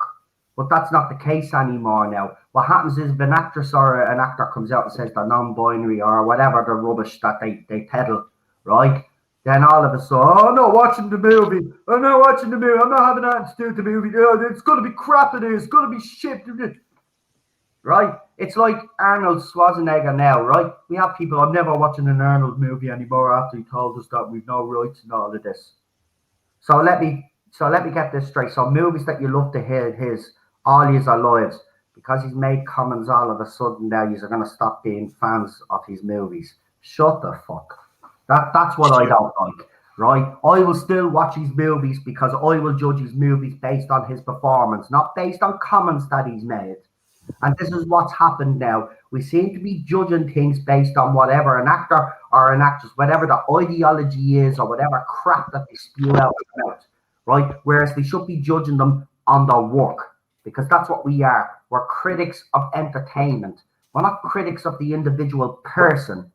But that's not the case anymore now. What happens is if an actress or an actor comes out and says they're non-binary or whatever the rubbish that they peddle, right? Then all of a sudden, I'm not watching the movie. I'm not having that to do with the movie. It's going to be crap. It's going to be shit. Right? It's like Arnold Schwarzenegger now, right? We have people, I'm never watching an Arnold movie anymore after he told us that we've no rights and all of this. So let me get this straight. So movies that you love to hear all his lives, because he's made comments all of a sudden now, you're going to stop being fans of his movies. Shut the fuck. That's what I don't like, right? I will still watch his movies because I will judge his movies based on his performance, not based on comments that he's made. And this is what's happened now. We seem to be judging things based on whatever an actor or an actress, whatever the ideology is or whatever crap that they spew out, right? Whereas they should be judging them on their work, because that's what we are. We're critics of entertainment. We're not critics of the individual person.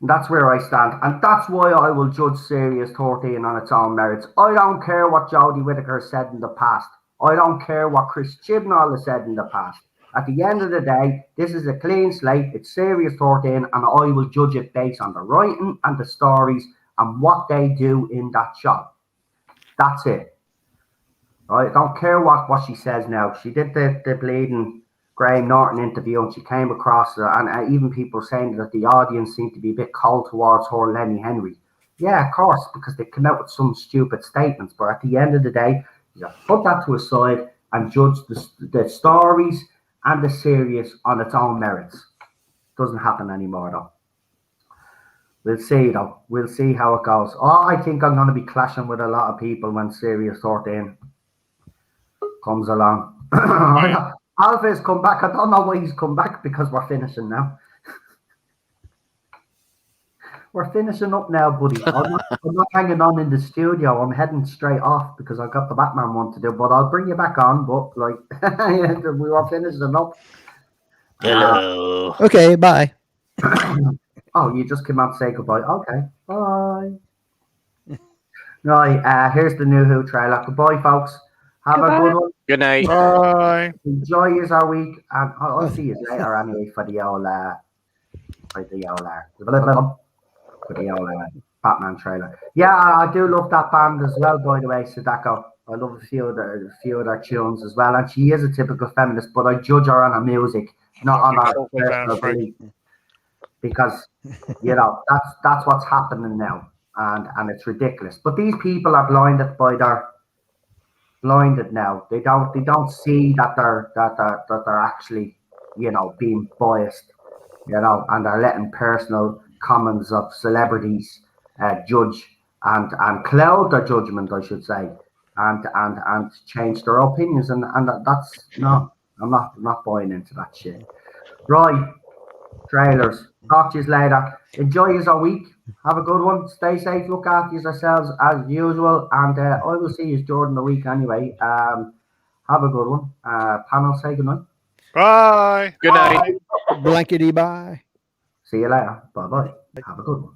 That's where I stand, and that's why I will judge Series 13 on its own merits. I don't care what Jodie Whittaker said in the past. I don't care what Chris Chibnall has said in the past. At the end of the day, this is a clean slate. It's Series 13, and I will judge it based on the writing and the stories and what they do in that show. That's it. I don't care what she says now. She did the bleeding Graham Norton interview, and she came across, and even people saying that the audience seemed to be a bit cold towards her, Lenny Henry. Yeah, of course, because they come out with some stupid statements. But at the end of the day, you have to put that to a side and judge the stories and the series on its own merits. Doesn't happen anymore, though. We'll see, though. We'll see how it goes. Oh, I think I'm going to be clashing with a lot of people when Series 13 comes along. Alpha's come back. I don't know why he's come back, because we're finishing now. We're finishing up now, buddy. I'm not hanging on in the studio. I'm heading straight off because I've got the Batman one to do. But I'll bring you back on. But like, we were finishing up. Hello. Okay, bye. Oh, you just came out to say goodbye. Okay, bye. Right, here's the new Who trailer. Goodbye, folks. Have Goodbye. a good one. Good night. Bye. Enjoy your week, and I'll see you later anyway for the old Batman trailer. Yeah, I do love that band as well, by the way, Sadako. I love a few of their tunes as well, and she is a typical feminist, but I judge her on her music, not on her personal belief, because that's what's happening now, and it's ridiculous. But these people are blinded now. They don't see that they're actually being biased, and they're letting personal comments of celebrities judge and cloud their judgment, I should say, and change their opinions, and that's no, I'm not buying into that shit. Right, trailers. Talk to you later. Enjoy your week. Have a good one. Stay safe. Look after yourselves as usual, and I will see you during the week anyway. Have a good one. Panel, say good night. Bye. Good night. Blankety bye. See you later. Bye bye. Have a good one.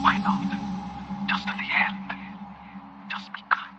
Why not? Just at the end. Just be kind.